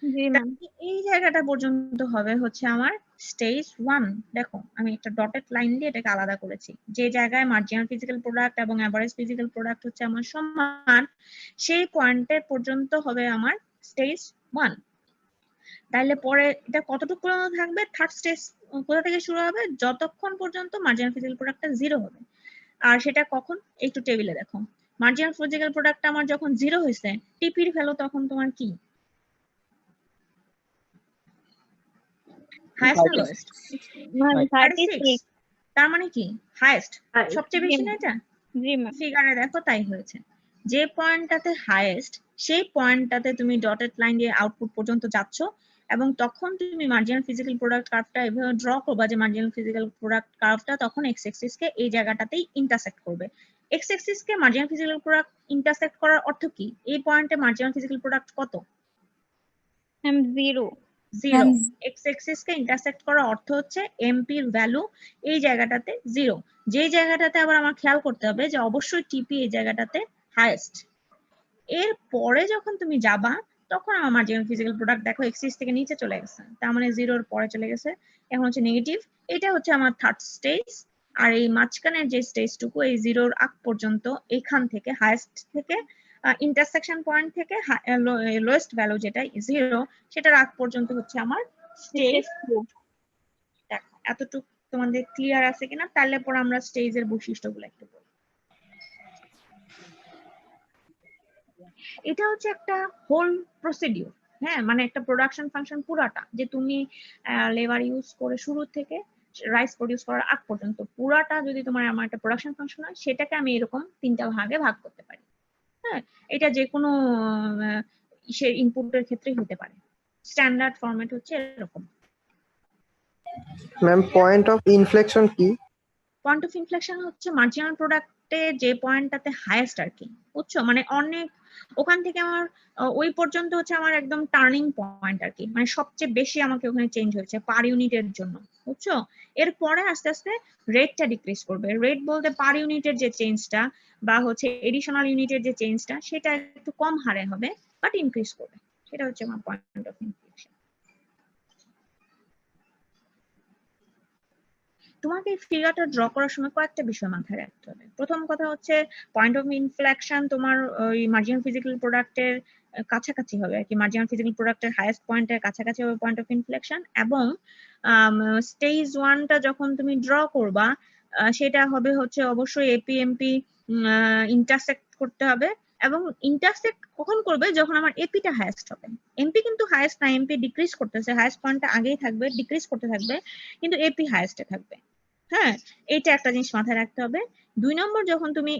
জি ম্যাম। এই জায়গাটা পর্যন্ত হবে হচ্ছে আমার স্টেজ 1। দেখো আমি একটা ডটেড লাইন দিয়ে এটাকে আলাদা করেছি, যে জায়গায় মার্জিনাল ফিজিক্যাল প্রোডাক্ট এবং এভারেজ ফিজিক্যাল প্রোডাক্ট হচ্ছে আমার সমান, সেই পয়েন্টে পর্যন্ত হবে আমার স্টেজ 1। তাহলে পরে এটা কতটুকু পর্যন্ত থাকবে, থার্ড স্টেজ কোথা থেকে শুরু হবে, যতক্ষণ পর্যন্ত মার্জিনাল ফিজিক্যাল প্রোডাক্টটা 0 হবে। আর সেটা কখন, একটু টেবিলে দেখো, মার্জিনাল ফিজিক্যাল প্রোডাক্টটা আমার যখন 0 হয়েছে, টিপির ভ্যালু তখন তোমার কি, হাইয়েস্ট না লোয়েস্ট, 36 তার মানে কি হাইয়েস্ট, Highest. সবচেয়ে বেশি না এটা? জি ম্যাম। ফিগারে দেখো তাই হয়েছে, যে পয়েন্টটাতে হাইয়েস্ট সেই পয়েন্টটাতে তুমি ডটেড লাইন দিয়ে আউটপুট পর্যন্ত যাচ্ছ, এবং তখন তুমি মার্জিনাল ফিজিক্যাল প্রোডাক্ট কার্ভটা এভাবে ড্র করবা যে মার্জিনাল ফিজিক্যাল প্রোডাক্ট কার্ভটা তখন এক্স অ্যাক্সিস কে এই জায়গাটাতেই ইন্টারসেক্ট করবে। এক্স অ্যাক্সিস কে মার্জিনাল ফিজিক্যাল প্রোডাক্ট ইন্টারসেক্ট করার অর্থ কি? এই পয়েন্টে মার্জিনাল ফিজিক্যাল প্রোডাক্ট কত? ম্যাম 0। 0। এক্স অ্যাক্সিস কে ইন্টারসেক্ট করার অর্থ হচ্ছে এমপি এর ভ্যালু এই জায়গাটাতে 0, যে জায়গাটাতে আবার আমার খেয়াল করতে হবে যে অবশ্যই টিপি এই জায়গাটাতে হাইয়েস্ট। এর পরে যখন তুমি যাবা তখন আমার মার্জিনাল ফিজিক্যাল প্রোডাক্ট দেখো এক্সিস থেকে নিচে চলে গেছে, তার মানে 0 এর পরে চলে গেছে, এখন হচ্ছে নেগেটিভ। এটা হচ্ছে আমার থার্ড স্টেজ। আর এই মাঝখানের যে স্টেজটুকু এই 0 এর আগ পর্যন্ত এখান থেকে হাইয়েস্ট থেকে ইন্টারসেকশন পয়েন্ট থেকে লোয়েস্ট ভ্যালু যেটা 0 সেটার আগ পর্যন্ত হচ্ছে আমার স্টেজ 2। দেখো এতটুকু তোমাদের ক্লিয়ার আছে কিনা? তাহলে পরে আমরা স্টেজের বৈশিষ্ট্যগুলো একটু বলবো। এটা হচ্ছে একটা হোল প্রসিডিউর, হ্যাঁ, মানে একটা প্রোডাকশন ফাংশন পুরাটা, যে তুমি লেবার ইউজ করে শুরু থেকে রাইস প্রডিউস করার আগ পর্যন্ত পুরাটা যদি তোমার আমার একটা প্রোডাকশন ফাংশন হয়, সেটাকে আমি এরকম 3টা ভাগে ভাগ করতে পারি। হ্যাঁ, এটা যে কোনো সে ইনপুটের ক্ষেত্রেই হতে পারে। স্ট্যান্ডার্ড ফরম্যাট হচ্ছে এরকম। ম্যাম পয়েন্ট অফ ইনফ্লেকশন কি? পয়েন্ট অফ ইনফ্লেকশন হচ্ছে মার্জিনাল প্রোডাক্টে যে পয়েন্টটাতে হাইয়েস্ট আর কি, বুঝছো? মানে অনেক ওখান থেকে আমার ওই পর্যন্ত হচ্ছে আমার একদম টার্নিং পয়েন্ট আর কি, মানে সবচেয়ে বেশি আমাকে ওখানে চেঞ্জ হয়েছে পার ইউনিটের জন্য, বুঝছো? এরপরে আস্তে আস্তে রেটটা ডিক্রিজ করবে। রেট বলতে পার ইউনিটের যে চেঞ্জটা বা হচ্ছে এডিশনাল ইউনিটের যে চেঞ্জটা সেটা একটু কম হারে হবে, বাট ইনক্রিজ করবে। সেটা হচ্ছে আমার পয়েন্ট অফ ইনফ্লেকশন। তোমাকে এই ফিগারটা ড্র করার সময় কয়েকটা বিষয় মাথায় রাখতে হবে। প্রথম কথা হচ্ছে পয়েন্ট অফ ইনফ্লেকশন তোমার ওই মার্জিনাল ফিজিক্যাল প্রোডাক্টের কাছাকাছি হবে আর কি, মার্জিনাল ফিজিক্যাল প্রোডাক্টের হাইয়েস্ট পয়েন্টের কাছাকাছি হবে পয়েন্ট অফ ইনফ্লেকশন। এবং স্টেজ 1টা যখন তুমি ড্র করবা সেটা হবে হচ্ছে অবশ্যই এপি এমপি ইন্টারসেক্ট করতে হবে, এবং ইন্টারসেক্ট কখন করবে? যখন আমার এপিটা হাইয়েস্ট হবে। এমপি কিন্তু হাইয়েস্ট না, এমপি ডিক্রিজ করতেছে, হাইয়েস্ট পয়েন্টটা আগেই থাকবে, ডিক্রিজ করতে থাকবে, কিন্তু এপি হাইয়েস্টে থাকবে। হ্যাঁ, এইটা একটা জিনিস মাথায় রাখতে হবে। 2 নম্বর, যখন তুমি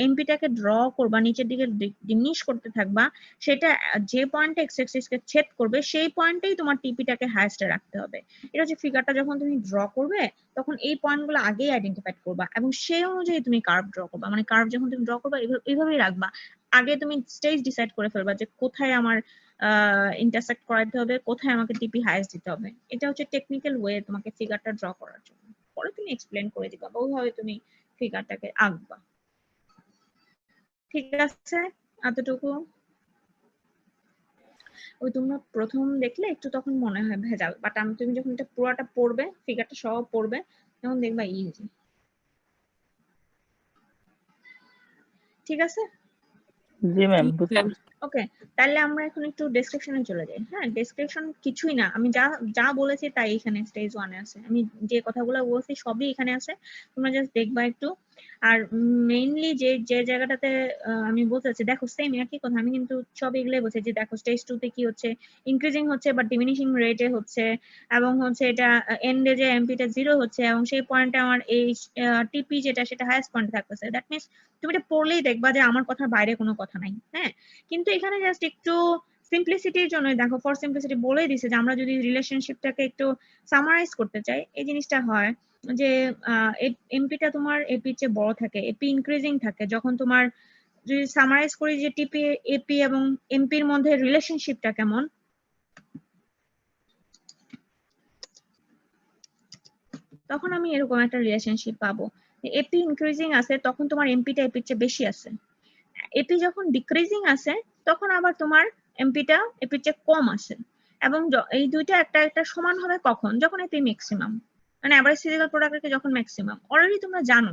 এমপিটাকে ড্র করবা নিচের দিকে ডিমিনিশ করতে থাকবা, সেটা যে পয়েন্টে এক্স অ্যাক্সিস কে ছেদ করবে সেই পয়েন্টেই তোমার টিপিটাকে হাইয়েস্টে রাখতে হবে। এটা হচ্ছে ফিগারটা যখন তুমি ড্র করবে তখন এই পয়েন্টগুলো আগেই আইডেন্টিফাই করবা, এবং সেই অনুযায়ী তুমি কার্ভ ড্র করবা। মানে কার্ভ যখন তুমি ড্র করবা এইভাবেই রাখবা। আগে তুমি স্টেজ ডিসাইড করে ফেলবা যে কোথায় আমার ইন্টারসেক্ট করাতে হবে, কোথায় আমাকে টিপি হাইয়েস্ট দিতে হবে। এটা হচ্ছে টেকনিক্যাল ওয়ে তোমাকে ফিগারটা ড্র করার জন্য। পরে তুমি এক্সপ্লেন করে দিবা বা ওইভাবে তুমি ফিগারটাকে আঁকবা। ঠিক আছে, এতটুকু। ওই তোমরা প্রথম দেখলে একটু তখন মনে হয় ভেজাল, বাট তুমি যখন এটা পুরোটা পড়বে, ফিগারটা সহ পড়বে, তখন দেখবা ইজি। ঠিক আছে? জি ম্যাম, বুঝতে পারছি। ওকে, তাহলে আমরা এখন একটু ডেসক্রিপশনে চলে যাই। হ্যাঁ, ডেসক্রিপশন কিছুই না, আমি যা যা বলেছি তাই এখানে স্টেজ 1 এ আছে। আমি যে কথাগুলো বলছি সবই এখানে আছে, তোমরা জাস্ট দেখবা একটু। আর মেইনলি যে যে জায়গাটাতে আমি বলতেছি, দেখো সেম একই কথা, আমি কিন্তু সব এগুলাই বলছি যে দেখো স্টেজ 2 তে কি হচ্ছে, ইনক্রিজিং হচ্ছে বাট ডিমিনিশিং রেটে হচ্ছে, এবং হচ্ছে এটা এন্ডে যে এমপিটা 0 হচ্ছে, এবং সেই পয়েন্টে আমার এই টিপি যেটা সেটা হাইয়েস্ট পয়েন্ট থাকতেছে। দ্যাট মিন্স তুমি এটা পড়লেই দেখবা যে আমার কথার বাইরে কোনো কথা নাই। হ্যাঁ, কিন্তু এখানে জাস্ট একটু সিম্পলিসিটির জন্য দেখো, ফর সিম্পলিসিটি বলেই দিছে যে আমরা যদি রিলেশনশিপটাকে একটু সামারাইজ করতে চাই, এই জিনিসটা হয় যে এমপিটা তোমার এপির চেয়ে বড় থাকে, এপি ইনক্রিজিং থাকে যখন তোমার, যদি সামারাইজ করি যে টিপি এপি এবং এমপির মধ্যে রিলেশনশিপটা কেমন, তখন আমি এরকম একটা রিলেশনশিপ পাবো। এপি ইনক্রিজিং আছে তখন তোমার এমপিটা এপির চেয়ে বেশি আছে, এপি যখন ডিক্রিজিং আছে তখন আবার তোমার এমপিটা এপির চেয়ে কম আছে। এবং এই দুইটা একটা একটা সমান হবে কখন? যখন এপি ম্যাক্সিমাম, মানে এভারেজ ফিজিক্যাল প্রোডাক্টের যখন ম্যাক্সিমাম। অলরেডি তোমরা জানো,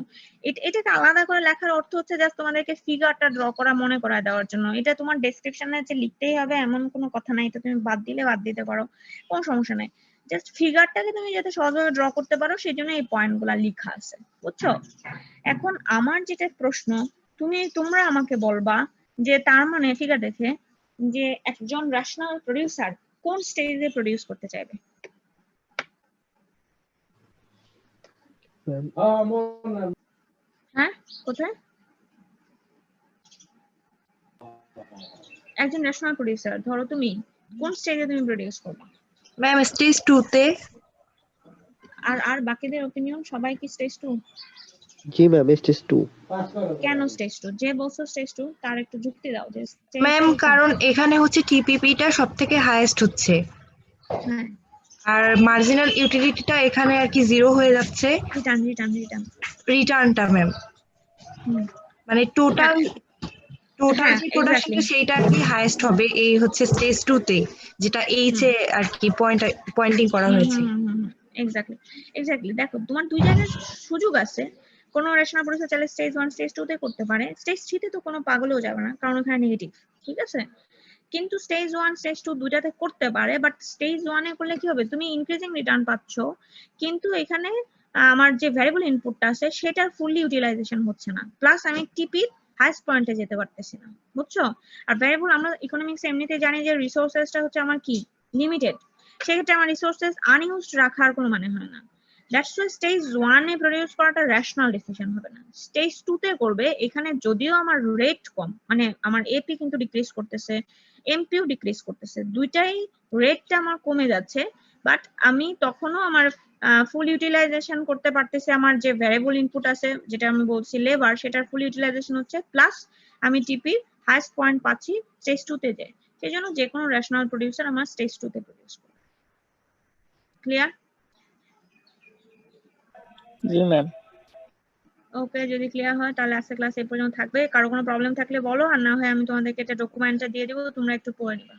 এটাকে আলাদা করে লেখার অর্থ হচ্ছে জাস্ট তোমাদেরকে ফিগারটা ড্র করা মনে করা দেওয়ার জন্য। এটা তোমার ডেসক্রিপশনে যে লিখতেই হবে এমন কোনো কথা নাই, এটা তুমি বাদ দিলে বাদ দিতে পারো, কোনো সমস্যা নাই। জাস্ট ফিগারটাকে তুমি যাতে সহজভাবে ড্র করতে পারো সেই জন্য এই পয়েন্টগুলো লেখা আছে, বুঝছো? এখন আমার যেটা প্রশ্ন, তোমরা আমাকে বলবা যে তার মানে ফিগার দেখে যে একজন রেশনাল প্রোডিউসার কোন স্টেজে প্রোডিউস করতে চাইবে? হ্যাঁ কোথায় একজন ন্যাশনাল প্রোডিউসার ধরো তুমি কোন স্টেজে তুমি প্রোডিউস করবে ম্যাম স্টেজ 2 তে। আর আর বাকিদের অপিনিয়ন সবাই কি স্টেজ 2 জি ম্যাম স্টেজ 2 কেন স্টেজ 2 যে বলছো স্টেজ 2 তার একটু যুক্তি দাও যে stage ম্যাম 2 কেন? কারণ এখানে হচ্ছে টিপিপিটা সবথেকে হাইয়েস্ট হচ্ছে, হ্যাঁ আর মার্জিনাল ইউটিলিটিটা এখানে আর কি 0 হয়ে যাচ্ছে। রিটার্ন রিটার্নটা ম্যাম মানে টোটাল হ্যাঁ, যে প্রোডাকশনটা exactly. সেইটা আর কি হাইয়েস্ট হবে এই হচ্ছে স্টেজ 2 তে, যেটা এইচ এ আর কি পয়েন্টিং করা হয়েছে। এক্স্যাক্টলি দেখো তোমার দুই জায়গায় সুযোগ আছে। কোনো রেশনাল প্রডিউসার চাইলে স্টেজ 1 স্টেজ 2 তে করতে পারে, স্টেজ 3 তে তো কোনো পাগলেও যাবে না কারণ ওখানে নেগেটিভ, ঠিক আছে। কিন্তু স্টেজ 1 স্টেজ 2 দুইটাতে করতে পারে, বাট স্টেজ 1 এ করলে কি হবে তুমি ইনক্রিজিং রিটার্ন পাচ্ছ, কিন্তু এখানে আমার যে ভ্যারিয়েবল ইনপুটটা আছে সেটার ফুললি ইউটিলাইজেশন হচ্ছে না, প্লাস আমি টিপি হাইস্ট পয়েন্টে যেতে পারতেছি না, বুঝছো। আর ভ্যারিয়েবল আমরা ইকোনমিক্স এমনিতে জানি যে রিসোর্সেসটা হচ্ছে আমার কি লিমিটেড, সেক্ষেত্রে আমার রিসোর্সেস আনইউজড রাখার কোনো মানে হয় না। That's why stage 1 A produce করাটা রেশনাল ডিসিশন হবে না, স্টেজ 2 তে করবে। এখানে যদিও আমার রেট কম, মানে আমার এপি কিন্তু ডিক্রিজ করতেছে, এমপিও ডিক্রিজ করতেছে, দুইটাই রেটটা আমার কমে যাচ্ছে, বাট আমি তখনও আমার ফুল ইউটিলাইজেশন করতে পারতেছি। আমার যে ভ্যারিয়েবল ইনপুট আছে যেটা আমি বলছি লেবার, সেটার ফুল ইউটিলাইজেশন হচ্ছে, প্লাস আমি টিপি হাইস্ট পয়েন্ট পাচ্ছি স্টেজ 2 তে যায়। সেই জন্য যে কোনো রেশনাল প্রডিউসার আমার স্টেজ 2 তে প্রডিউস করবে। ক্লিয়ার? জি ম্যাম। ওকে, যদি ক্লিয়ার হয় তাহলে আজকে ক্লাস এই পর্যন্ত থাকবে। কারো কোনো প্রবলেম থাকলে বলো, আর না হয় আমি তোমাদেরকে এটা ডকুমেন্টটা দিয়ে দিব, তোমরা একটু পড়ে নিবা।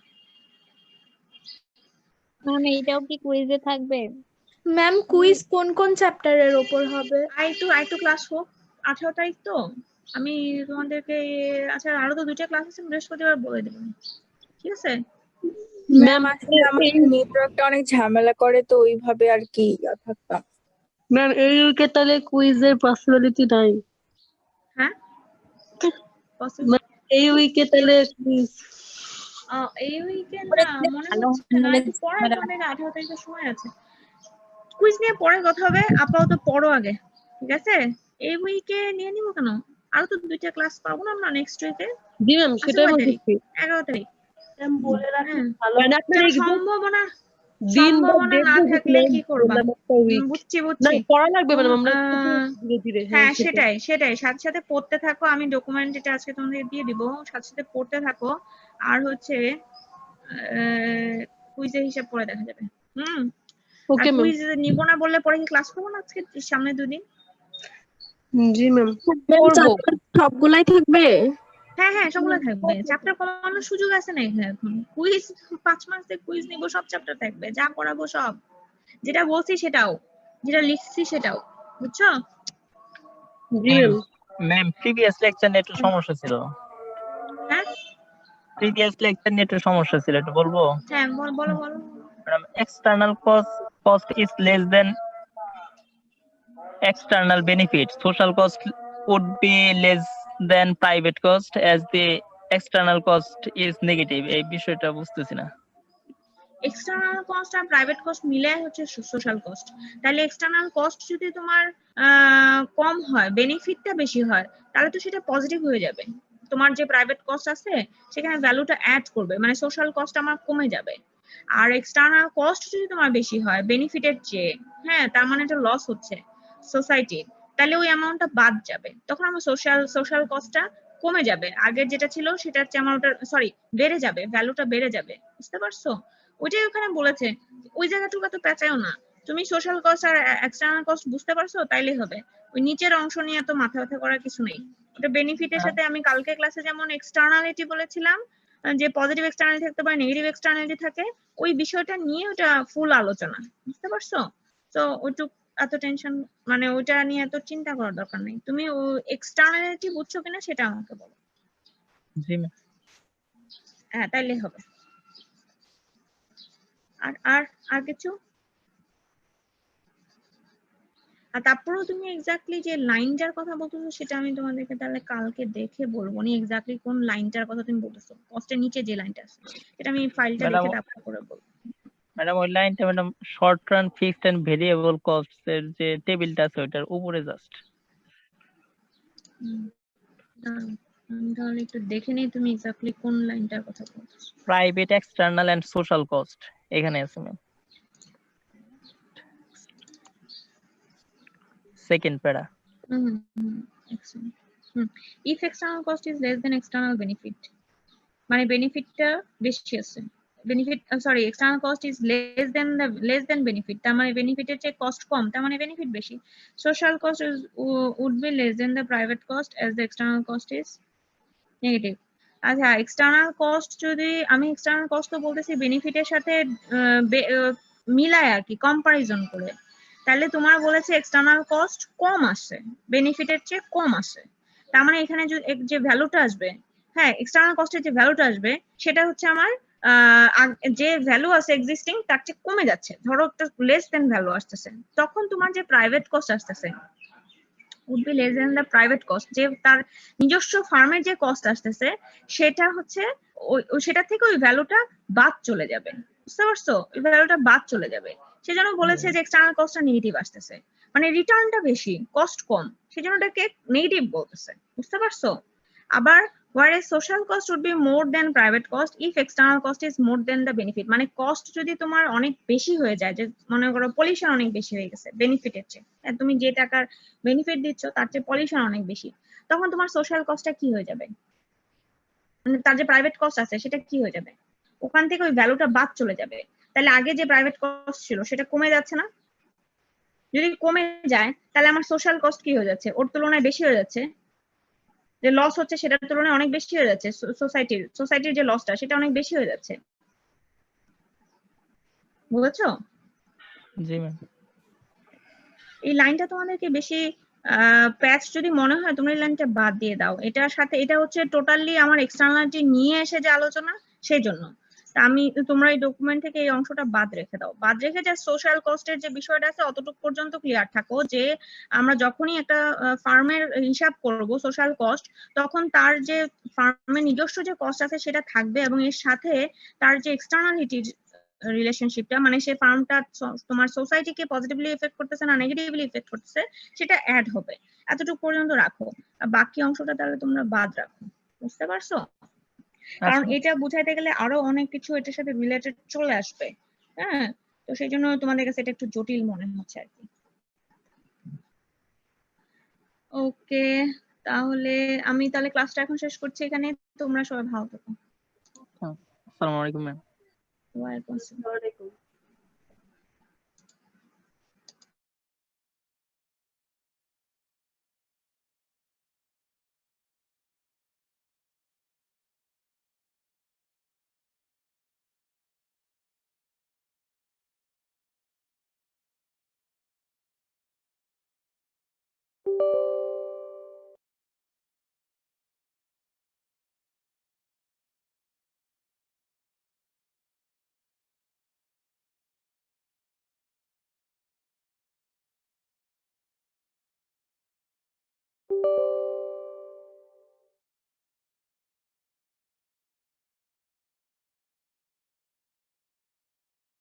ম্যাম এইটাও কি কুইজে থাকবে? ম্যাম কুইজ কোন কোন চ্যাপ্টারের উপর হবে? আই টু ক্লাস হোক, 18 তারিখ তো। আমি তোমাদেরকে আচ্ছা আরো তো দুইটা ক্লাস আছে, বৃহস্পতিবার বলে দেবো, ঠিক আছে। ম্যাম আসলে আমার নেটওয়ার্কটা অনেক ঝামেলা করে, তো ওইভাবে আর কি থাকতাম। ম্যাম এই উইকে তাহলে কুইজের পসিবিলিটি নাই? হ্যাঁ এই উইকে তাহলে কুইজ এই উইকেন্ড না মনে হচ্ছে না, একটু পরে তোমাদের 18 তারিখের সময় আছে। কুইজ নিয়ে পরে কথা হবে, আপাতত পড়ো আগে, ঠিক আছে। এই উইকে নিয়ে নিব কেন, আরো তো দুইটা ক্লাস পাবো না আমরা নেক্সট উইকে। জি ম্যাম সেটাই বলছি। 11 তারিখ ম্যাম বলে রাখেন হ্যাঁ। ভালো। মানে আপনার কোনো এক্সাম সম্ভাবনা দিন বা না ডেট থাকলে কি করবা? বুঝছি বুঝছি পড়া লাগবে ম্যাডাম, আমরা ধীরে ধীরে। হ্যাঁ সেটাই সাথে সাথে পড়তে থাকো। আমি ডকুমেন্ট এটা আজকে তোমাদের দিয়ে দিব, সাথে সাথে পড়তে থাকো। আর হচ্ছে কুইজের হিসাব পরে দেখা যাবে। Okay ma'am. কুইজ নিব না বললে পরে কি ক্লাস করবো না আজকে সামনে দুদিন? জি ম্যাম। সবগুলাই থাকবে? হ্যাঁ সবগুলো থাকবে, চ্যাপ্টার কমানোর সুযোগ আছে না এখানে। এখন কুইজ 5 মাসে কুইজ নিব, সব চ্যাপ্টার থাকবে, যা পড়াবো সব, যেটা বলছি সেটাও, যেটা লিখছি সেটাও, বুঝছো। জি ম্যাম। ম্যাম প্রিভিয়াস লেকচার নিয়ে একটু সমস্যা ছিল। হ্যাঁ প্রিভিয়াস লেকচার নিয়ে একটু সমস্যা ছিল, একটু বলবো? হ্যাঁ বলো। Madam external cost is less than external benefit. Social cost would be less than private cost as the external cost is negative. এই বিষয়টা বুঝতেছি না। এক্সটার্নাল কস্ট আর প্রাইভেট কস্ট মিলে হচ্ছে সোশ্যাল কস্ট। তাহলে এক্সটার্নাল কস্ট যদি তোমার কম হয়, বেনিফিটটা বেশি হয়, তাহলে তো সেটা পজিটিভ হয়ে যাবে। তোমার যে প্রাইভেট কস্ট আছে সেখানে ভ্যালুটা অ্যাড করবে, মানে সোশ্যাল কস্ট আমার কমে যাবে। আর এক্সটার্নাল কস্ট যদি তোমার বেশি হয় বেনিফিটের চেয়ে, হ্যাঁ, তার মানে এটা লস হচ্ছে সোসাইটির, তাহলে ওই অ্যামাউন্টটা বাদ যাবে, তখন আমার সোশ্যাল কস্টটা কমে যাবে। আগের যেটা ছিল সেটার চেয়ে আমার ওটা বেড়ে যাবে, ভ্যালুটা বেড়ে যাবে, বুঝতে পারছো। ওইটাই ওখানে বলেছে, ওই জায়গাটুকু তো পেঁচায়ও না। তুমি সোশ্যাল কস্ট আর এক্সটার্নাল কস্ট বুঝতে পারছো, তাইলে হবে। ওই নিচের অংশ নিয়ে তো মাথা ব্যথা করার কিছু নেই। ওটা বেনিফিটের সাথে আমি কালকে ক্লাসে যেমন এক্সটার্নালিটি বলেছিলাম, যে পজিটিভ এক্সটার্নালিটি থাকতে পারে, নেগেটিভ এক্সটার্নালিটি থাকে, ওই বিষয়টা নিয়ে ওটা ফুল আলোচনা, বুঝতে পারছো। তো ওইটুক এত টেনশন, মানে ওইটা নিয়ে এত চিন্তা করার দরকার নেই। তুমি ও এক্সটার্নালিটি বুঝছো কিনা সেটা আমাকে বলো। জি ম্যাম। হ্যাঁ তাইলে হবে। আর আর আর কিছু? আর তারপরেও তুমি এক্স্যাক্টলি যে লাইনটার কথা বলতেছো সেটা আমি তোমাদেরকে তাহলে কালকে দেখে বলবো, নি এক্স্যাক্টলি কোন লাইনটার কথা তুমি বলতেছো, কষ্টের নিচে যে লাইনটা আছে, এটা আমি ফাইলটা দেখে তারপর করে বলবো। ম্যাডাম ওই লাইনটা madam short run fixed and variable costs এর যে টেবিলটা আছে ওটার উপরে জাস্ট। দাঁড়াও, আমি তাহলে একটু দেখে নিই তুমি এক্স্যাক্টলি কোন লাইনটার কথা বলছো। Private external and social cost এখানে আছে ma'am, second para. Excellent. If external cost is less than external benefit, মানে বেনিফিটটা বেশি আছে, benefit sorry external cost is less than benefit, তার মানে বেনিফিটের চেয়ে কস্ট কম, তার মানে বেনিফিট বেশি। Social cost would be less than the private cost as the external cost is negative. আচ্ছা, এক্সটার্নাল কস্ট যদি আমি এক্সটার্নাল কস্ট তো বলতেছি বেনিফিটের সাথে মিলায় আর কি, কম্পারিজন করে, তাহলে তোমার বলেছে এক্সটার্নাল কস্ট কম আসে, বেনিফিটের চেয়ে কম আসে, তার মানে এখানে যে ভ্যালুটা আসবে, হ্যাঁ এক্সটার্নাল কস্টের যে ভ্যালুটা আসবে সেটা হচ্ছে আমার যে ভ্যালু আছে এক্সিস্টিং তার চেয়ে কমে যাচ্ছে, ধরো একটা লেস দেন ভ্যালু আসতেছে, তখন তোমার যে প্রাইভেট কস্ট আসতেছে would be less than the private cost, যে তার নিজস্ব ফার্মের যে কস্ট আসতেছে সেটা হচ্ছে সেটা থেকে ওই ভ্যালুটা বাদ চলে যাবে, বুঝতে পারছো? ওই ভ্যালুটা বাদ চলে যাবে, সেজন্য বলেছে যে এক্সটার্নাল কস্টটা নেগেটিভ আসতেছে, মানে রিটার্নটা বেশি কস্ট কম, সেজন্য এটাকে নেগেটিভ বলতেছে, বুঝতে পারছো? আবার whereas social cost would be more than private cost if external cost is more than the benefit, মানে কস্ট যদি তোমার অনেক বেশি হয়ে যায়, যে মনে করো পলিউশন অনেক বেশি হয়ে গেছে বেনিফিটের চেয়ে, তুমি যে টাকার বেনিফিট দিচ্ছ তার চেয়ে পলিউশন অনেক বেশি, তখন তোমার সোশ্যাল কস্টটা কি হয়ে যাবে, মানে তার যে প্রাইভেট কস্ট আছে সেটা কি হয়ে যাবে, ওখান থেকে ওই ভ্যালুটা বাদ চলে যাবে, তাহলে আগে যে প্রাইভেট কস্ট ছিল সেটা কমে যাচ্ছে না? যদি কমে যায় তাহলে আমার সোশ্যাল কস্ট কি হয়ে যাচ্ছে, ওর তুলনায় বেশি হয়ে যাচ্ছে, যে লস হচ্ছে সেটার তুলনায় অনেক বেশি হয়ে যাচ্ছে, সোসাইটির যে লসটা সেটা অনেক বেশি হয়ে যাচ্ছে, বুঝেছো? জি ম্যাম। এই লাইনটা তোমাদেরকে বেশি প্যাচ যদি মনে হয় তোমরা এই লাইনটা বাদ দিয়ে দাও, এটার সাথে এটা হচ্ছে টোটালি আমার এক্সটার্নালিটি নিয়ে এসে যে আলোচনা সেই জন্য, তা আমি তোমরা এই ডকুমেন্ট থেকে এই অংশটা বাদ রেখে দাও, বাদ রেখে যে সোশ্যাল কস্টের যে বিষয়টা আছে অতটুকু পর্যন্ত ক্লিয়ার থাকো, যে আমরা যখনই একটা ফার্মের হিসাব করব সোশ্যাল কস্ট, তখন তার যে ফার্মের নিজস্ব যে কস্ট আছে সেটা থাকবে, এবং এর সাথে তার যে এক্সটার্নালিটির রিলেশনশিপটা, মানে সে ফার্মটা তোমার সোসাইটিকে পজিটিভলি এফেক্ট করতেছে না নেগেটিভলি এফেক্ট করতেছে সেটা অ্যাড হবে, এতটুকু পর্যন্ত রাখো, আর বাকি অংশটা তাহলে তোমরা বাদ রাখো, বুঝতে পারছো? কারণ এটা বুঝাইতে গেলে আরো অনেক কিছু এটার সাথে রিলেটেড চলে আসবে, হ্যাঁ, তো সেই জন্য তোমাদের কাছে এটা একটু জটিল মনে হচ্ছে আর কি। ওকে, তাহলে আমি তাহলে ক্লাসটা এখন শেষ করছি এখানে, তোমরা সবাই ভালো থেকো। আসসালামু আলাইকুম ম্যাম। ওয়ালাইকুম আসসালাম।